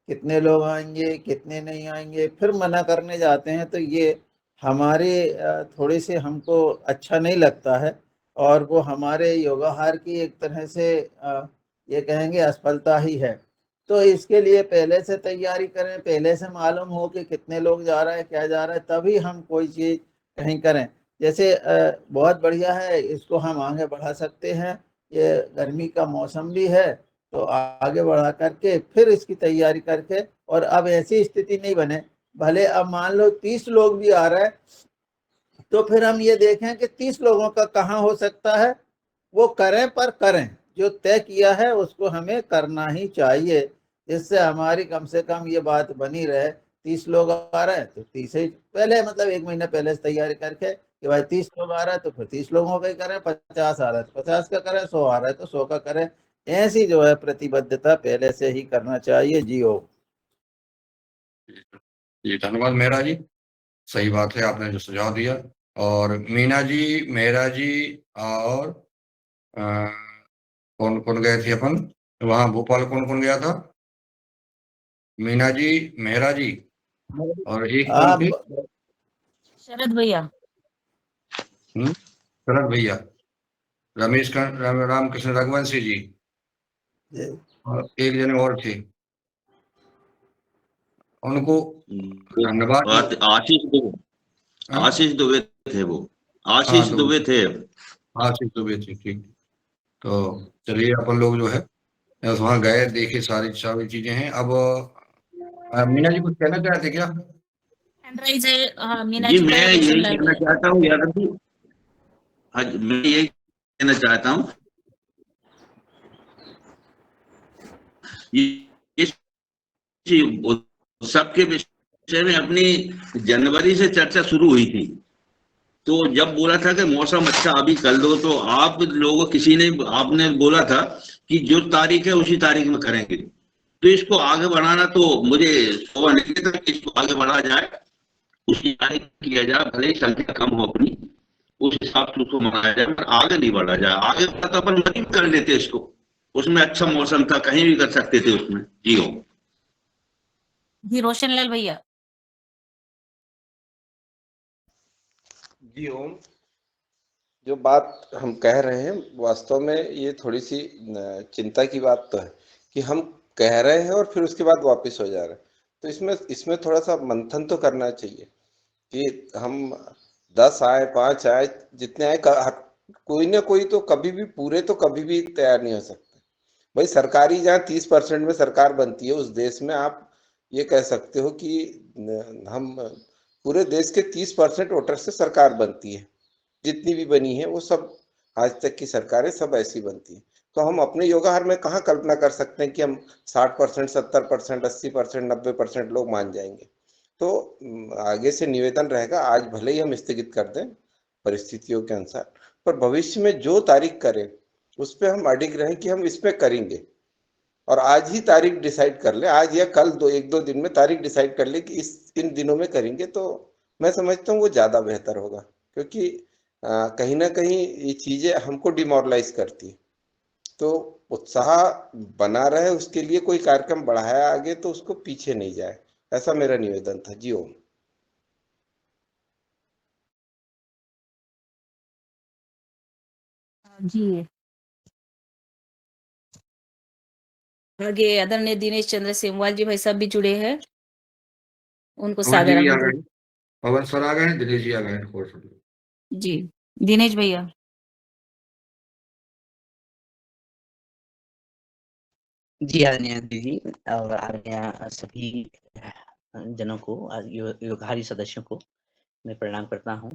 कितने लोग आएंगे, कितने नहीं आएंगे, फिर मना करने जाते हैं, तो ये हमारे थोड़ी सी हमको अच्छा नहीं लगता है, और वो हमारे योगाहार की एक तरह से ये कहेंगे असफलता ही है। तो इसके लिए पहले से तैयारी करें, पहले से मालूम हो कि कितने लोग जा रहे हैं, क्या जा रहा है, तभी हम कोई चीज़ कहीं करें। जैसे बहुत बढ़िया है, इसको हम आगे बढ़ा सकते हैं, ये गर्मी का मौसम भी है, तो आगे बढ़ा करके फिर इसकी तैयारी करके, और अब ऐसी स्थिति नहीं बने, भले अब मान लो 30 लोग भी आ रहे हैं, तो फिर हम ये देखें कि 30 लोगों का कहाँ हो सकता है, वो करें, पर करें, जो तय किया है उसको हमें करना ही चाहिए, जिससे हमारी कम से कम ये बात बनी रहे। 30 लोग आ रहे हैं तो 30 ही पहले, मतलब 1 महीना पहले से तैयारी करके कि भाई 30 लोग आ रहे हैं तो फिर 30 लोगों का ही करें, 50 आ रहा है तो 50 का करें, 100 आ रहा है तो 100 का करें। ऐसी जो है प्रतिबद्धता पहले से ही करना चाहिए। जी ओ जी धन्यवाद मेहरा जी, सही बात है आपने जो सुझाव दिया। और मीना जी, मेहरा जी, और कौन कौन गए थे अपन वहां भोपाल, कौन कौन गया था? मीना जी, मेहरा जी, और एक कौन थे? शरद भैया। शरद भैया, रमेश रामकृष्ण रघुवंशी जी, और एक जने और थे, उनको धन्यवाद। आशीष दुबे, आशीष दुबे थे वो, आशीष दुबे थे। आशीष दुबे थे, ठीक। तो चलिए अपन लोग जो है वहां गए, देखे, सारी चीजें हैं। अब मीना जी कुछ कहना चाहते थे क्या? मीना जी जी मैं का यही सुंदर कहना चाहता हूँ यादव जी, आज मैं यही कहना चाहता हूँ, ये सबके विषय में अपनी जनवरी से चर्चा शुरू हुई थी, तो जब बोला था कि मौसम अच्छा अभी कर दो, तो आप लोगों किसी ने आपने बोला था कि जो तारीख है उसी तारीख में करेंगे। तो इसको आगे बढ़ाना तो मुझे शोभा नहीं देता कि इसको आगे बढ़ाया जाए, उसी तारीख किया जाए, भले ही संख्या कम हो अपनी, उस हिसाब से उसको मनाया जाए, पर आगे नहीं बढ़ा जाए। आगे बढ़ा तो अपन मनी कर लेते इसको, उसमें अच्छा मौसम था, कहीं भी कर सकते थे उसमें। जी हो जी रोशन लाल भैया। जी ओम, जो बात हम कह रहे हैं वास्तव में ये थोड़ी सी चिंता की बात तो है कि हम कह रहे हैं और फिर उसके बाद वापस हो जा रहे हैं। तो इसमें इसमें थोड़ा सा मंथन तो करना चाहिए कि हम 10 आए, 5 आए, जितने आए, कोई ना कोई तो कभी भी पूरे तो कभी भी तैयार नहीं हो सकते। भाई सरकारी जहाँ 30% में सरकार बनती है उस देश में आप ये कह सकते हो कि हम पूरे देश के 30% वोटर से सरकार बनती है। जितनी भी बनी है वो सब आज तक की सरकारें सब ऐसी बनती है। तो हम अपने योगाहार में कहाँ कल्पना कर सकते हैं कि हम 60%, 70%, 80%, 90% लोग मान जाएंगे। तो आगे से निवेदन रहेगा, आज भले ही हम स्थगित कर दें परिस्थितियों के अनुसार, पर भविष्य में जो तारीख करें उस पे हम अडिग रहें कि हम इस पे करेंगे। और आज ही तारीख डिसाइड कर ले, आज या कल 1-2 दिन में तारीख डिसाइड कर ले कि इन दिनों में करेंगे, तो मैं समझता हूँ वो ज्यादा बेहतर होगा। क्योंकि कहीं ना कहीं ये चीजें हमको डिमोरलाइज करती है। तो उत्साह बना रहे उसके लिए कोई कार्यक्रम बढ़ाया आगे तो उसको पीछे नहीं जाए, ऐसा मेरा निवेदन था। जी ओम। जी आगे आदरणीय दिनेश चंद्र सेमवाल जी भाई साहब भी जुड़े हैं, उनको पवन जी सादर भी आ आमंत्रित। गए, पवन सर आ गए, दिनेश जी आ गए, और सब। जी दिनेश भैया। जी आदरणीय दीदी और आदरणीय सभी जनों को, योगहारी सदस्यों को मैं प्रणाम करता हूँ।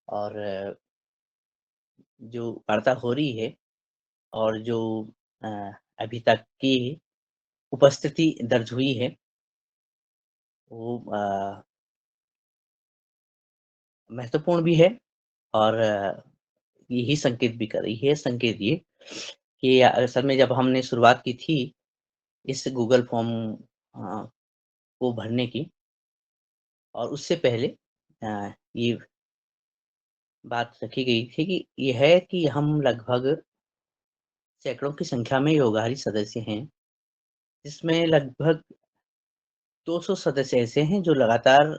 और जो वार्ता हो रही है और जो अ, अभी तक की उपस्थिति दर्ज हुई है वो महत्वपूर्ण भी है। और यही संकेत भी कर रही है, संकेत ये कि असल में जब हमने शुरुआत की थी इस गूगल फॉर्म को भरने की, और उससे पहले ये बात रखी गई थी कि ये है कि हम लगभग सैकड़ों की संख्या में योगहारी सदस्य हैं, जिसमें लगभग 200 सदस्य ऐसे हैं जो लगातार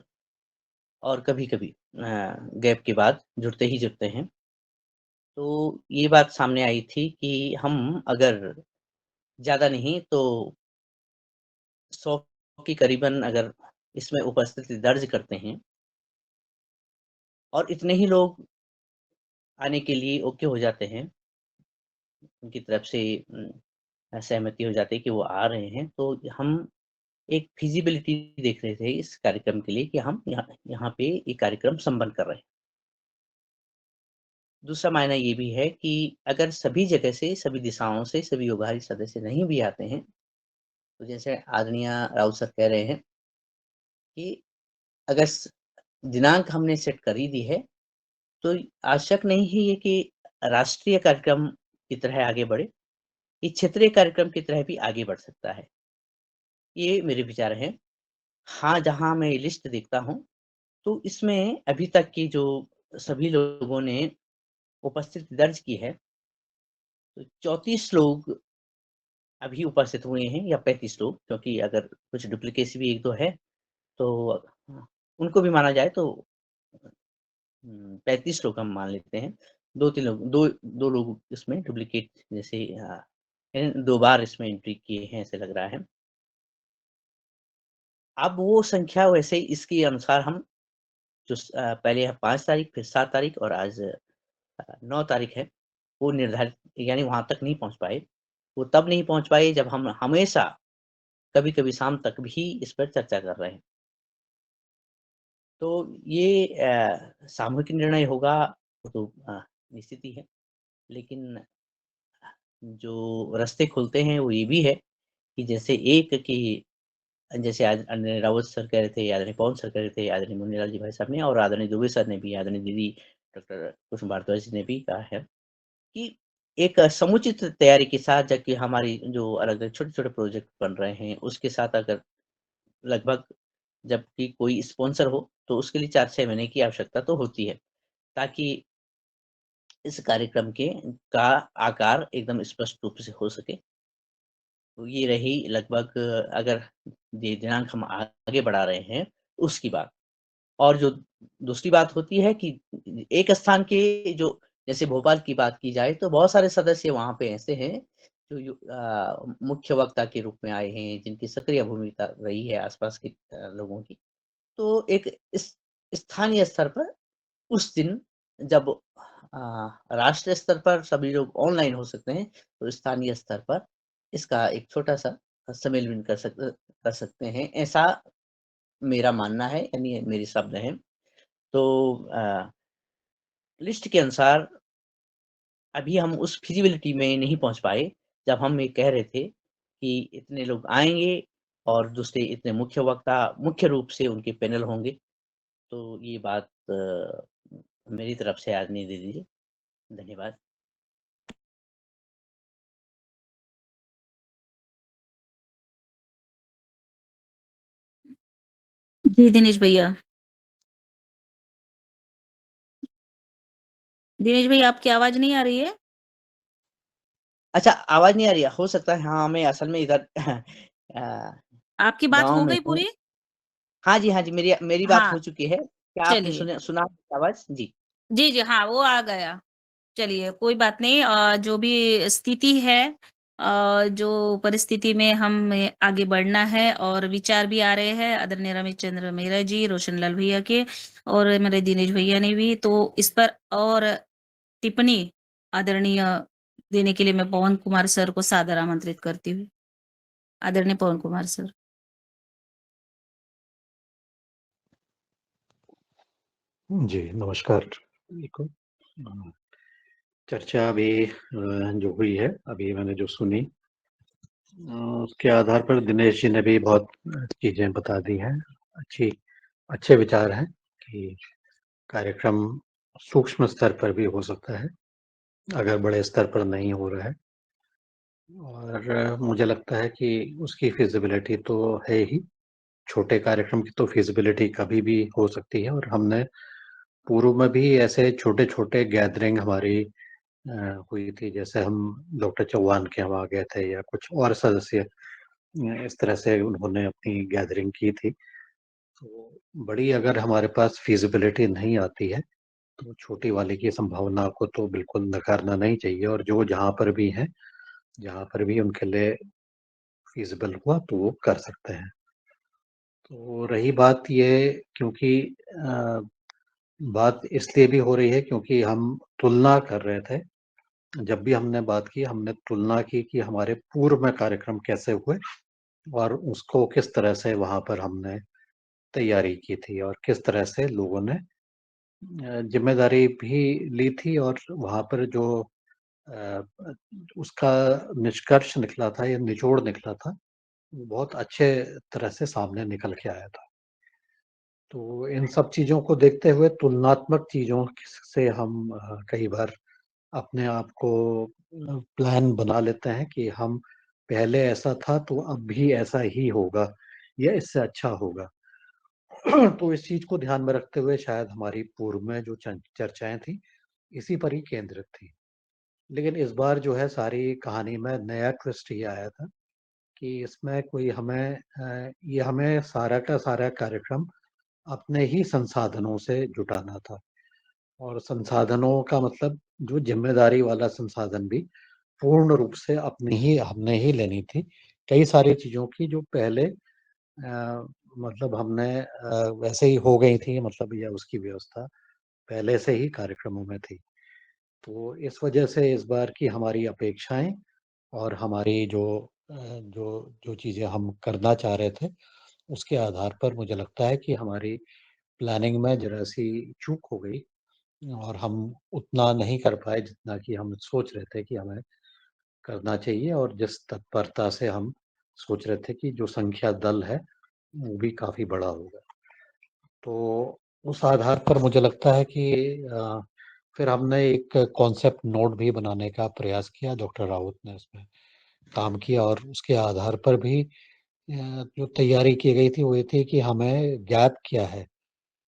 और कभी-कभी गैप के बाद जुड़ते ही जुड़ते हैं। तो ये बात सामने आई थी कि हम अगर ज़्यादा नहीं तो 100 की करीबन अगर इसमें उपस्थिति दर्ज करते हैं और इतने ही लोग आने के लिए ओके हो जाते हैं, उनकी तरफ से सहमति हो जाती है कि वो आ रहे हैं, तो हम एक फिजिबिलिटी देख रहे थे इस कार्यक्रम के लिए कि हम यहाँ पे ये कार्यक्रम संपन्न कर रहे हैं। दूसरा मायना ये भी है कि अगर सभी जगह से, सभी दिशाओं से, सभी योगहारी सदस्य नहीं भी आते हैं, तो जैसे आदरणीय राउत सर कह रहे हैं कि अगर दिनांक हमने सेट कर ही दी है, तो आवश्यक नहीं है ये कि राष्ट्रीय कार्यक्रम की तरह आगे बढ़े, ये क्षेत्रीय कार्यक्रम की तरह भी आगे बढ़ सकता है। ये मेरे विचार हैं। हाँ, जहाँ मैं लिस्ट देखता हूँ, तो इसमें अभी तक की जो सभी लोगों ने उपस्थिति दर्ज की है, तो 34 लोग अभी उपस्थित हुए हैं या 35 लोग, क्योंकि अगर कुछ डुप्लीकेसी भी 1-2 है, तो उनको भी माना जाए तो 35 लोग हम मान लेते हैं। 2-3 लोग, 2 लोग इसमें डुप्लीकेट जैसे 2 बार इसमें एंट्री किए हैं ऐसे लग रहा है। अब वो संख्या वैसे इसके अनुसार हम जो पहले 5 तारीख, फिर 7 तारीख और आज 9 तारीख है, वो निर्धारित यानी वहाँ तक नहीं पहुँच पाए। वो तब नहीं पहुँच पाए जब हम हमेशा कभी-कभी शाम तक भी इस पर चर्चा कर रहे हैं। तो ये सामूहिक निर्णय होगा वो तो निश्चित ही है। लेकिन जो रास्ते खुलते हैं वो ये भी है कि जैसे एक कि जैसे आज आदरणीय रावत सर कह रहे थे, आदरणीय पवन सर कह रहे थे, आदरणीय मुन्नीलाल जी भाई साहब ने और आदरणीय दुबे सर ने भी, आदरणीय दीदी डॉक्टर कुसुम भारद्वाज जी ने भी कहा है कि एक समुचित तैयारी के साथ, जबकि हमारी जो अलग-अलग छोटे-छोटे प्रोजेक्ट बन रहे हैं, उसके साथ अगर लगभग जबकि कोई स्पॉन्सर हो, तो उसके लिए 4-6 महीने की आवश्यकता तो होती है, ताकि इस कार्यक्रम का आकार एकदम स्पष्ट रूप से हो सके। तो ये रही लगभग, अगर ये दिनांक हम आगे बढ़ा रहे हैं, उसकी बात। और जो दूसरी बात होती है कि एक स्थान के जो, जैसे भोपाल की बात की जाए, तो बहुत सारे सदस्य वहाँ पे ऐसे हैं जो मुख्य वक्ता के रूप में आए हैं, जिनकी सक्रिय भूमिका रही है आसपास के लोगों की। तो एक इस स्थानीय स्तर पर उस दिन जब राष्ट्रीय स्तर पर सभी लोग ऑनलाइन हो सकते हैं, तो स्थानीय स्तर पर इसका एक छोटा-सा सम्मेलन कर सकते हैं, ऐसा मेरा मानना है, यानी ये मेरे शब्द हैं। तो लिस्ट के अनुसार अभी हम उस फिजिबिलिटी में नहीं पहुँच पाए, जब हम ये कह रहे थे कि इतने लोग आएँगे और दूसरे इतने मुख्य वक्ता मुख्य रूप से उनके पैनल होंगे। तो ये बात मेरी तरफ से आज नहीं दे दीजिए। धन्यवाद। जी दिनेश भैया। दिनेश भैया, आपकी आवाज नहीं आ रही है? अच्छा, आवाज़ नहीं आ रही है? हो सकता है, हाँ, मैं असल में इधर आपकी बात गाँव हो में गई हूँ। पूरी? हाँ जी, हाँ जी, मेरी बात हाँ, हो चुकी है। क्या आपने चलिए। सुना आवाज़? जी। जी, जी, हाँ, वो आ गया। चलिए, कोई बात नहीं। जो भी स्थिति है, जो परिस्थिति में हमें आगे बढ़ना है, और विचार भी आ रहे हैं आदरणीय रमेश चंद्र मेहरा जी, रोशन लाल भैया के, और मेरे दिनेश भैया ने भी, तो इस पर और टिप्पणी आदरणीय देने के लिए मैं पवन कुमार सर को सादर आमंत्रित करती हूँ। आदरणीय पवन कुमार सर। जी, नमस्कार। देखो, चर्चा अभी जो हुई है, अभी मैंने जो सुनी, उसके आधार पर दिनेश जी ने भी बहुत चीज़ें बता दी हैं। अच्छे विचार हैं कि कार्यक्रम सूक्ष्म स्तर पर भी हो सकता है, अगर बड़े स्तर पर नहीं हो रहा है। और मुझे लगता है कि उसकी फिज़िबिलिटी तो है ही। छोटे कार्यक्रम की तो फिज़िबिलिटी कभी भी हो सकती है, और हमने पूर्व में भी ऐसे छोटे-छोटे गैदरिंग हमारी हुई थी। जैसे हम डॉक्टर चौहान के यहाँ गए थे, या कुछ और सदस्य इस तरह से उन्होंने अपनी गैदरिंग की थी। तो बड़ी अगर हमारे पास फिजिबिलिटी नहीं आती है, तो छोटी वाले की संभावना को तो बिल्कुल नकारना नहीं चाहिए, और जो जहाँ पर भी हैं, जहाँ पर भी उनके लिए फिजिबल हुआ तो वो कर सकते हैं। तो रही बात ये, क्योंकि बात इसलिए भी हो रही है क्योंकि हम तुलना कर रहे थे। जब भी हमने बात की, हमने तुलना की कि हमारे पूर्व में कार्यक्रम कैसे हुए, और उसको किस तरह से वहाँ पर हमने तैयारी की थी, और किस तरह से लोगों ने ज़िम्मेदारी भी ली थी, और वहाँ पर जो अ, उसका निष्कर्ष निकला था या निचोड़ निकला था, वो बहुत अच्छे तरह से सामने निकल के आया था। तो इन सब चीज़ों को देखते हुए तुलनात्मक चीज़ों से हम कई बार अपने आप को प्लान बना लेते हैं कि हम पहले ऐसा था तो अब भी ऐसा ही होगा, या इससे अच्छा होगा। तो इस चीज़ को ध्यान में रखते हुए शायद हमारी पूर्व में जो चर्चाएँ थी, इसी पर ही केंद्रित थी। लेकिन इस बार जो है, सारी कहानी में नया ट्विस्ट ये आया था कि इसमें कोई ये हमें सारा का सारा कार्यक्रम अपने ही संसाधनों से जुटाना था। और संसाधनों का मतलब जो ज़िम्मेदारी वाला संसाधन भी पूर्ण रूप से हमने ही लेनी थी। कई सारी चीज़ों की जो पहले मतलब हमने वैसे ही हो गई थी, मतलब या उसकी व्यवस्था पहले से ही कार्यक्रमों में थी। तो इस वजह से इस बार की हमारी अपेक्षाएँ, और हमारी जो चीज़ें हम करना चाह रहे थे, उसके आधार पर मुझे लगता है कि हमारी प्लानिंग में ज़रा-सी चूक हो गई, और हम उतना नहीं कर पाए जितना कि हम सोच रहे थे कि हमें करना चाहिए, और जिस तत्परता से हम सोच रहे थे कि जो संख्या दल है, वो भी काफ़ी बड़ा होगा। तो उस आधार पर मुझे लगता है कि फिर हमने एक कॉन्सेप्ट नोट भी बनाने का प्रयास किया, डॉक्टर राउत ने उसमें काम किया और उसके आधार पर भी जो तैयारी की गई थी वो ये थी कि हमें गैप क्या है।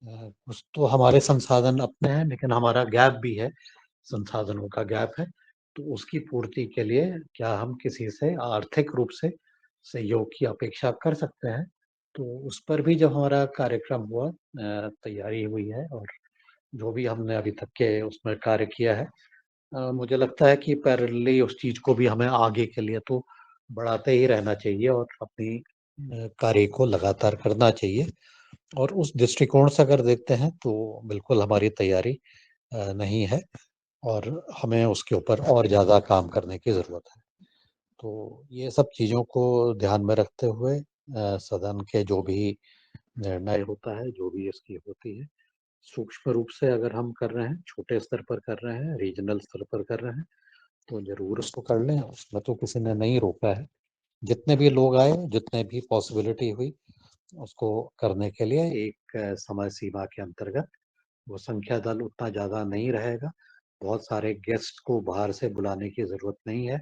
कुछ तो हमारे संसाधन अपने हैं लेकिन हमारा गैप भी है, संसाधनों का गैप है, तो उसकी पूर्ति के लिए क्या हम किसी से आर्थिक रूप से सहयोग की अपेक्षा कर सकते हैं। तो उस पर भी जब हमारा कार्यक्रम हुआ, तैयारी हुई है और जो भी हमने अभी तक के उसमें कार्य किया है, मुझे लगता है कि पैरेलली उस चीज़ को भी हमें आगे के लिए तो बढ़ाते ही रहना चाहिए और अपनी कार्य को लगातार करना चाहिए। और उस दृष्टिकोण से अगर देखते हैं तो बिल्कुल हमारी तैयारी नहीं है और हमें उसके ऊपर और ज़्यादा काम करने की ज़रूरत है। तो ये सब चीज़ों को ध्यान में रखते हुए सदन के जो भी निर्णय होता है, जो भी इसकी होती है, सूक्ष्म रूप से अगर हम कर रहे हैं, छोटे स्तर पर कर रहे हैं, रीजनल स्तर पर कर रहे हैं, तो ज़रूर उसको कर लें, उसमें तो किसी ने नहीं रोका है। जितने भी लोग आए, जितने भी पॉसिबिलिटी हुई, उसको करने के लिए एक समय सीमा के अंतर्गत, वो संख्या दल उतना ज़्यादा नहीं रहेगा, बहुत सारे गेस्ट को बाहर से बुलाने की ज़रूरत नहीं है,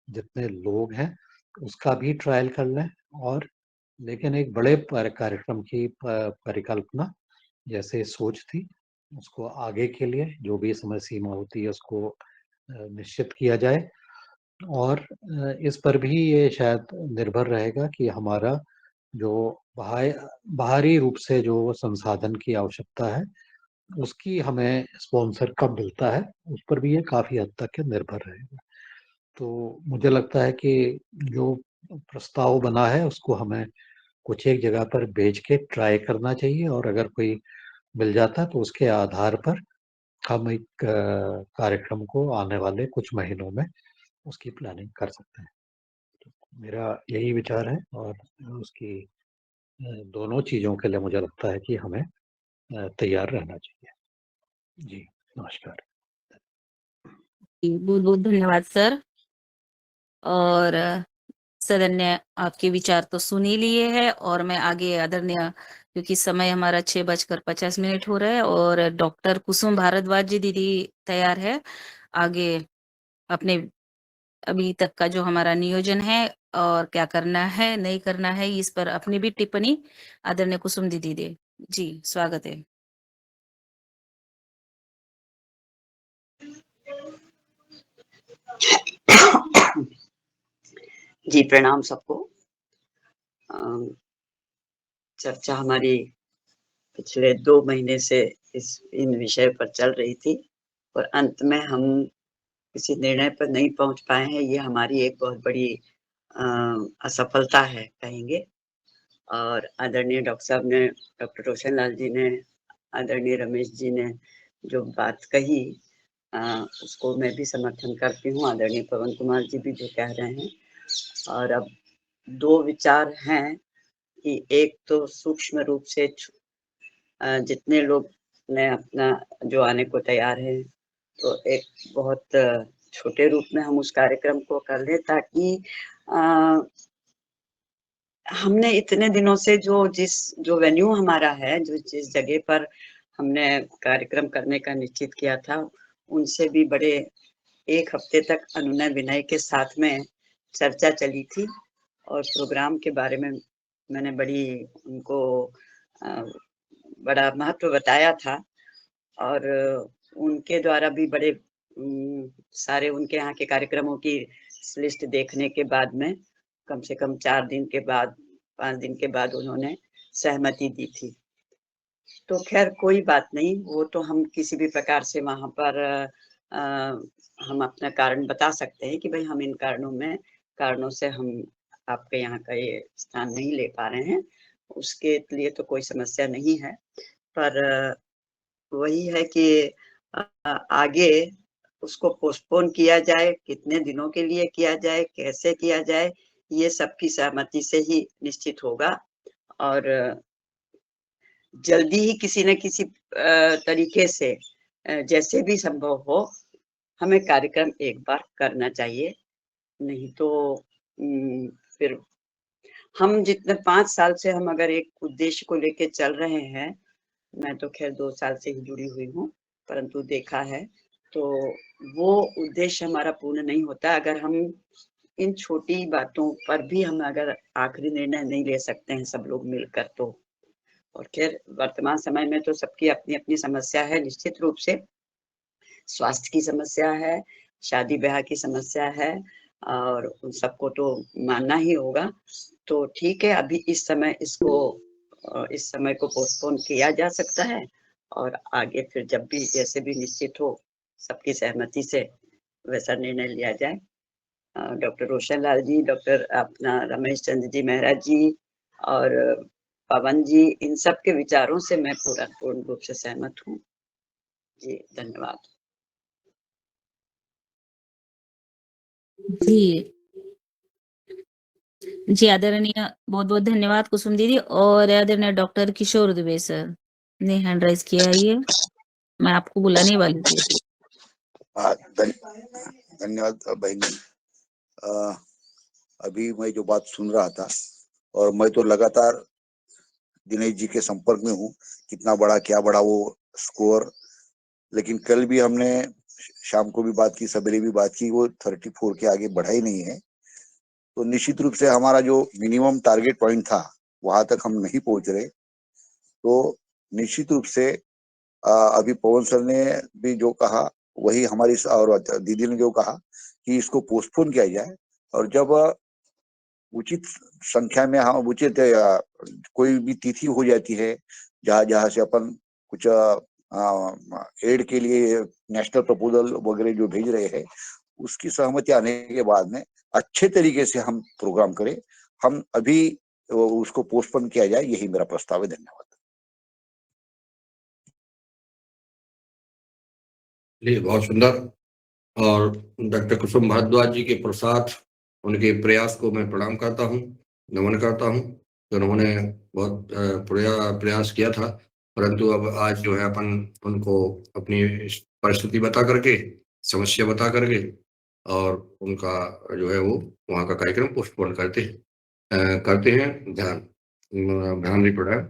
जितने लोग हैं, उसका भी ट्रायल कर लें और लेकिन एक बड़े कार्यक्रम की परिकल्पना जैसे सोच थी, उसको आगे के लिए जो भी समय सीमा होती है उसको निश्चित किया जाए और इस पर भी ये शायद निर्भर रहेगा कि हमारा जो बाहरी रूप से जो संसाधन की आवश्यकता है, उसकी हमें स्पॉन्सर कब मिलता है, उस पर भी ये काफ़ी हद तक के निर्भर रहेगा। तो मुझे लगता है कि जो प्रस्ताव बना है उसको हमें कुछ एक जगह पर भेज के ट्राई करना चाहिए और अगर कोई मिल जाता है तो उसके आधार पर हम एक कार्यक्रम को आने वाले कुछ महीनों में उसकी प्लानिंग कर सकते हैं। तो मेरा यही विचार है और उसकी दोनों चीज़ों के लिए मुझे लगता है कि हमें तैयार रहना चाहिए। जी, नमस्कार। बहुत-बहुत धन्यवाद सर। और सदन ने आपके विचार तो सुन ही लिए हैं और मैं आगे आदरणीय, क्योंकि समय हमारा 6:50 हो रहा है और डॉक्टर कुसुम भारद्वाज जी दीदी तैयार है आगे अपने अभी तक का जो हमारा नियोजन है और क्या करना है नहीं करना है इस पर अपनी भी टिप्पणी आदरणीय कुसुम दीदी दे। जी स्वागत है। जी प्रणाम सबको। चर्चा हमारी पिछले 2 महीने से इन विषय पर चल रही थी और अंत में हम किसी निर्णय पर नहीं पहुंच पाए हैं, ये हमारी एक बहुत बड़ी असफलता है कहेंगे। और आदरणीय डॉक्टर साहब ने, डॉक्टर रोशन लाल जी ने, आदरणीय रमेश जी ने जो बात कही उसको मैं भी समर्थन करती हूँ। आदरणीय पवन कुमार जी भी जो कह रहे हैं, और अब 2 विचार हैं कि एक तो सूक्ष्म रूप से जितने लोग ने अपना जो आने को तैयार हैं, तो एक बहुत छोटे रूप में हम उस कार्यक्रम को कर लें ताकि हमने इतने दिनों से जो वेन्यू हमारा है, जिस जगह पर हमने कार्यक्रम करने का निश्चित किया था, उनसे भी बड़े 1 हफ्ते तक अनुनय विनय के साथ में चर्चा चली थी और प्रोग्राम के बारे में मैंने बड़ी उनको बड़ा महत्व बताया था और उनके द्वारा भी बड़े सारे उनके यहाँ के कार्यक्रमों की लिस्ट देखने के बाद में कम से कम 4 दिन के बाद, 5 दिन के बाद उन्होंने सहमति दी थी। तो खैर कोई बात नहीं, वो तो हम किसी भी प्रकार से वहाँ पर हम अपना कारण बता सकते हैं कि भाई हम इन कारणों से हम आपके यहाँ का ये स्थान नहीं ले पा रहे हैं, उसके लिए तो कोई समस्या नहीं है। पर वही है कि आगे उसको पोस्टपोन किया जाए, कितने दिनों के लिए किया जाए, कैसे किया जाए, ये सबकी सहमति से ही निश्चित होगा और जल्दी ही किसी न किसी तरीके से जैसे भी संभव हो, हमें कार्यक्रम एक बार करना चाहिए। नहीं तो फिर हम जितने 5 साल से हम अगर एक उद्देश्य को लेके चल रहे हैं, मैं तो खैर 2 साल से ही जुड़ी हुई हूँ, परंतु देखा है तो वो उद्देश्य हमारा पूर्ण नहीं होता अगर हम इन छोटी बातों पर भी हम अगर आखिरी निर्णय नहीं ले सकते हैं सब लोग मिलकर तो। और खैर वर्तमान समय में तो सबकी अपनी-अपनी समस्या है निश्चित रूप से। स्वास्थ्य की समस्या है, शादी-ब्याह की समस्या है और उन सबको तो मानना ही होगा। तो ठीक है, अभी इस समय इस समय को पोस्टपोन किया जा सकता है और आगे फिर जब भी जैसे भी निश्चित हो, सबकी सहमति से वैसा निर्णय लिया जाए। डॉक्टर रोशन लाल जी, डॉक्टर अपना रमेश चंद्र जी मेहरा जी और पवन जी, इन सब के विचारों से मैं पूर्ण रूप से सहमत हूँ। जी, धन्यवाद। जी। जी, आदरणीय बहुत-बहुत धन्यवाद कुसुम दीदी और आदरणीय डॉक्टर किशोर दुबे सर ने हैंड राइज़ किया है ये। मैं आपको बुलाने वाली थी। धन्यवाद बहनी। अभी मैं जो बात सुन रहा था और मैं तो लगातार दिनेश जी के संपर्क में हूँ, कितना बड़ा क्या बड़ा वो स्कोर, लेकिन कल भी हमने शाम को भी बात की, सवेरे भी बात की, वो 34 के आगे बढ़ा ही नहीं है। तो निश्चित रूप से हमारा जो मिनिमम टारगेट पॉइंट था वहां तक हम नहीं पहुंच रहे। तो निश्चित रूप से अभी पवन सर ने भी जो कहा वही हमारी और दीदी ने जो कहा कि इसको पोस्टपोन किया जाए और जब उचित संख्या में हम उचित कोई भी तिथि हो जाती है जहां जहां से अपन कुछ एड के लिए नेशनल प्रपोजल वगैरह जो भेज रहे हैं उसकी सहमति आने के बाद में अच्छे तरीके से हम प्रोग्राम करें। हम अभी उसको पोस्टपोन किया जाए, यही मेरा प्रस्ताव है। धन्यवाद। चलिए, बहुत सुंदर। और डॉक्टर कुसुम भारद्वाज जी के प्रसाद, उनके प्रयास को मैं प्रणाम करता हूँ, नमन करता हूँ। तो उन्होंने बहुत प्रयास किया था, परंतु अब आज जो है अपन उनको अपनी परिस्थिति बता करके, समस्या बता करके और उनका जो है वो वहाँ का कार्यक्रम पोस्टपोन करते हैं। ध्यान नहीं पड़ा है।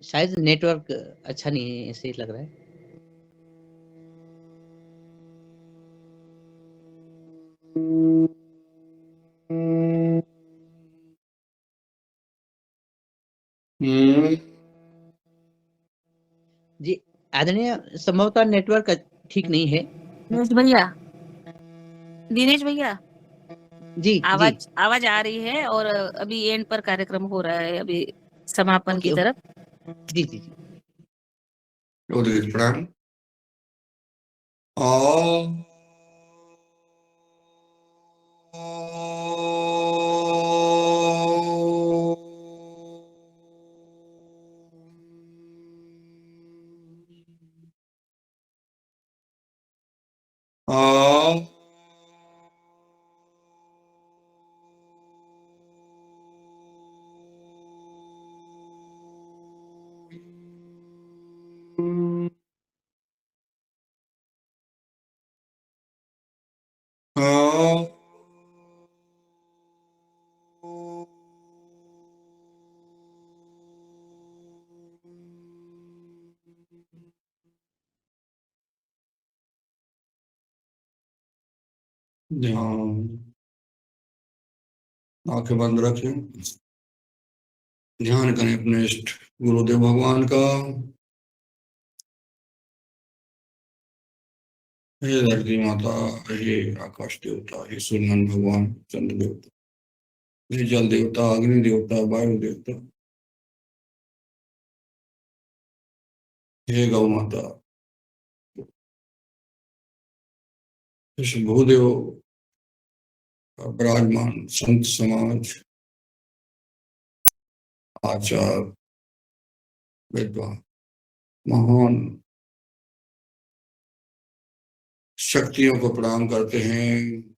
शायद नेटवर्क अच्छा नहीं है, ऐसे ही लग रहा है। जी, आदरणीय संभवतः नेटवर्क ठीक नहीं है। दिनेश भैया जी, आवाज आ रही है और अभी एंड पर कार्यक्रम हो रहा है, अभी समापन की तरफ। जी। प्रणाम। ध्यान, आंखें बंद रखें, ध्यान करें अपने इष्ट गुरुदेव भगवान का। हे धरती माता, हे आकाश देवता, हे सूर्यनारायण भगवान, चंद्र देवता, हे जल देवता, अग्नि देवता, वायु देवता, हे गौ माता, हे भूदेव, विराजमान संत समाज, आचार्य, विद्वान, महान शक्तियों को प्रणाम करते हैं।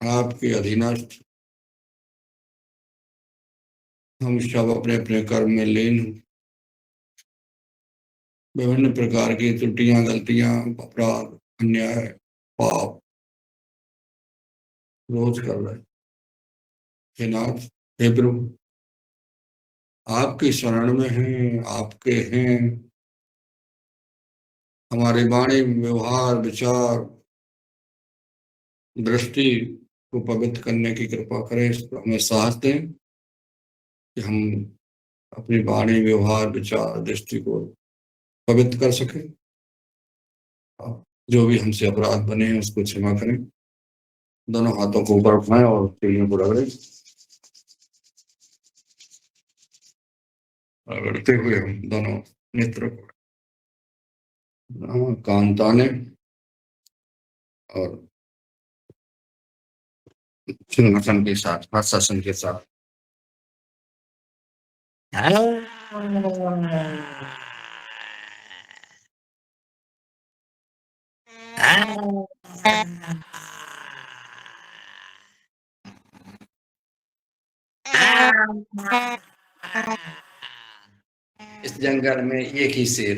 आपके अधीनस्थ हम सब अपने अपने कर्म में लीन हूं। विभिन्न प्रकार की त्रुटियां, गलतियां, अपराध, अन्याय, पाप रोज कर रहे हैं। हे नाथ, हे प्रभु, आपकी शरण में हैं, आपके हैं। हमारे वाणी, व्यवहार, विचार, दृष्टि को पवित्र करने की कृपा करें। हमें साहस दें कि हम अपनी वाणी, व्यवहार, विचार, दृष्टि को पवित्र कर सकें। जो भी हमसे अपराध बने हैं उसको क्षमा करें। दोनों हाथों को ऊपर उठाएं और तीलियों को रगड़ें। रगड़ते हुए हम दोनों नेत्र को कान ताने और सिंहासन के साथ, हर्षासन के साथ इस जंगल में एक ही शेर,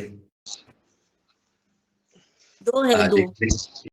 दो है, आज दो। एक शेर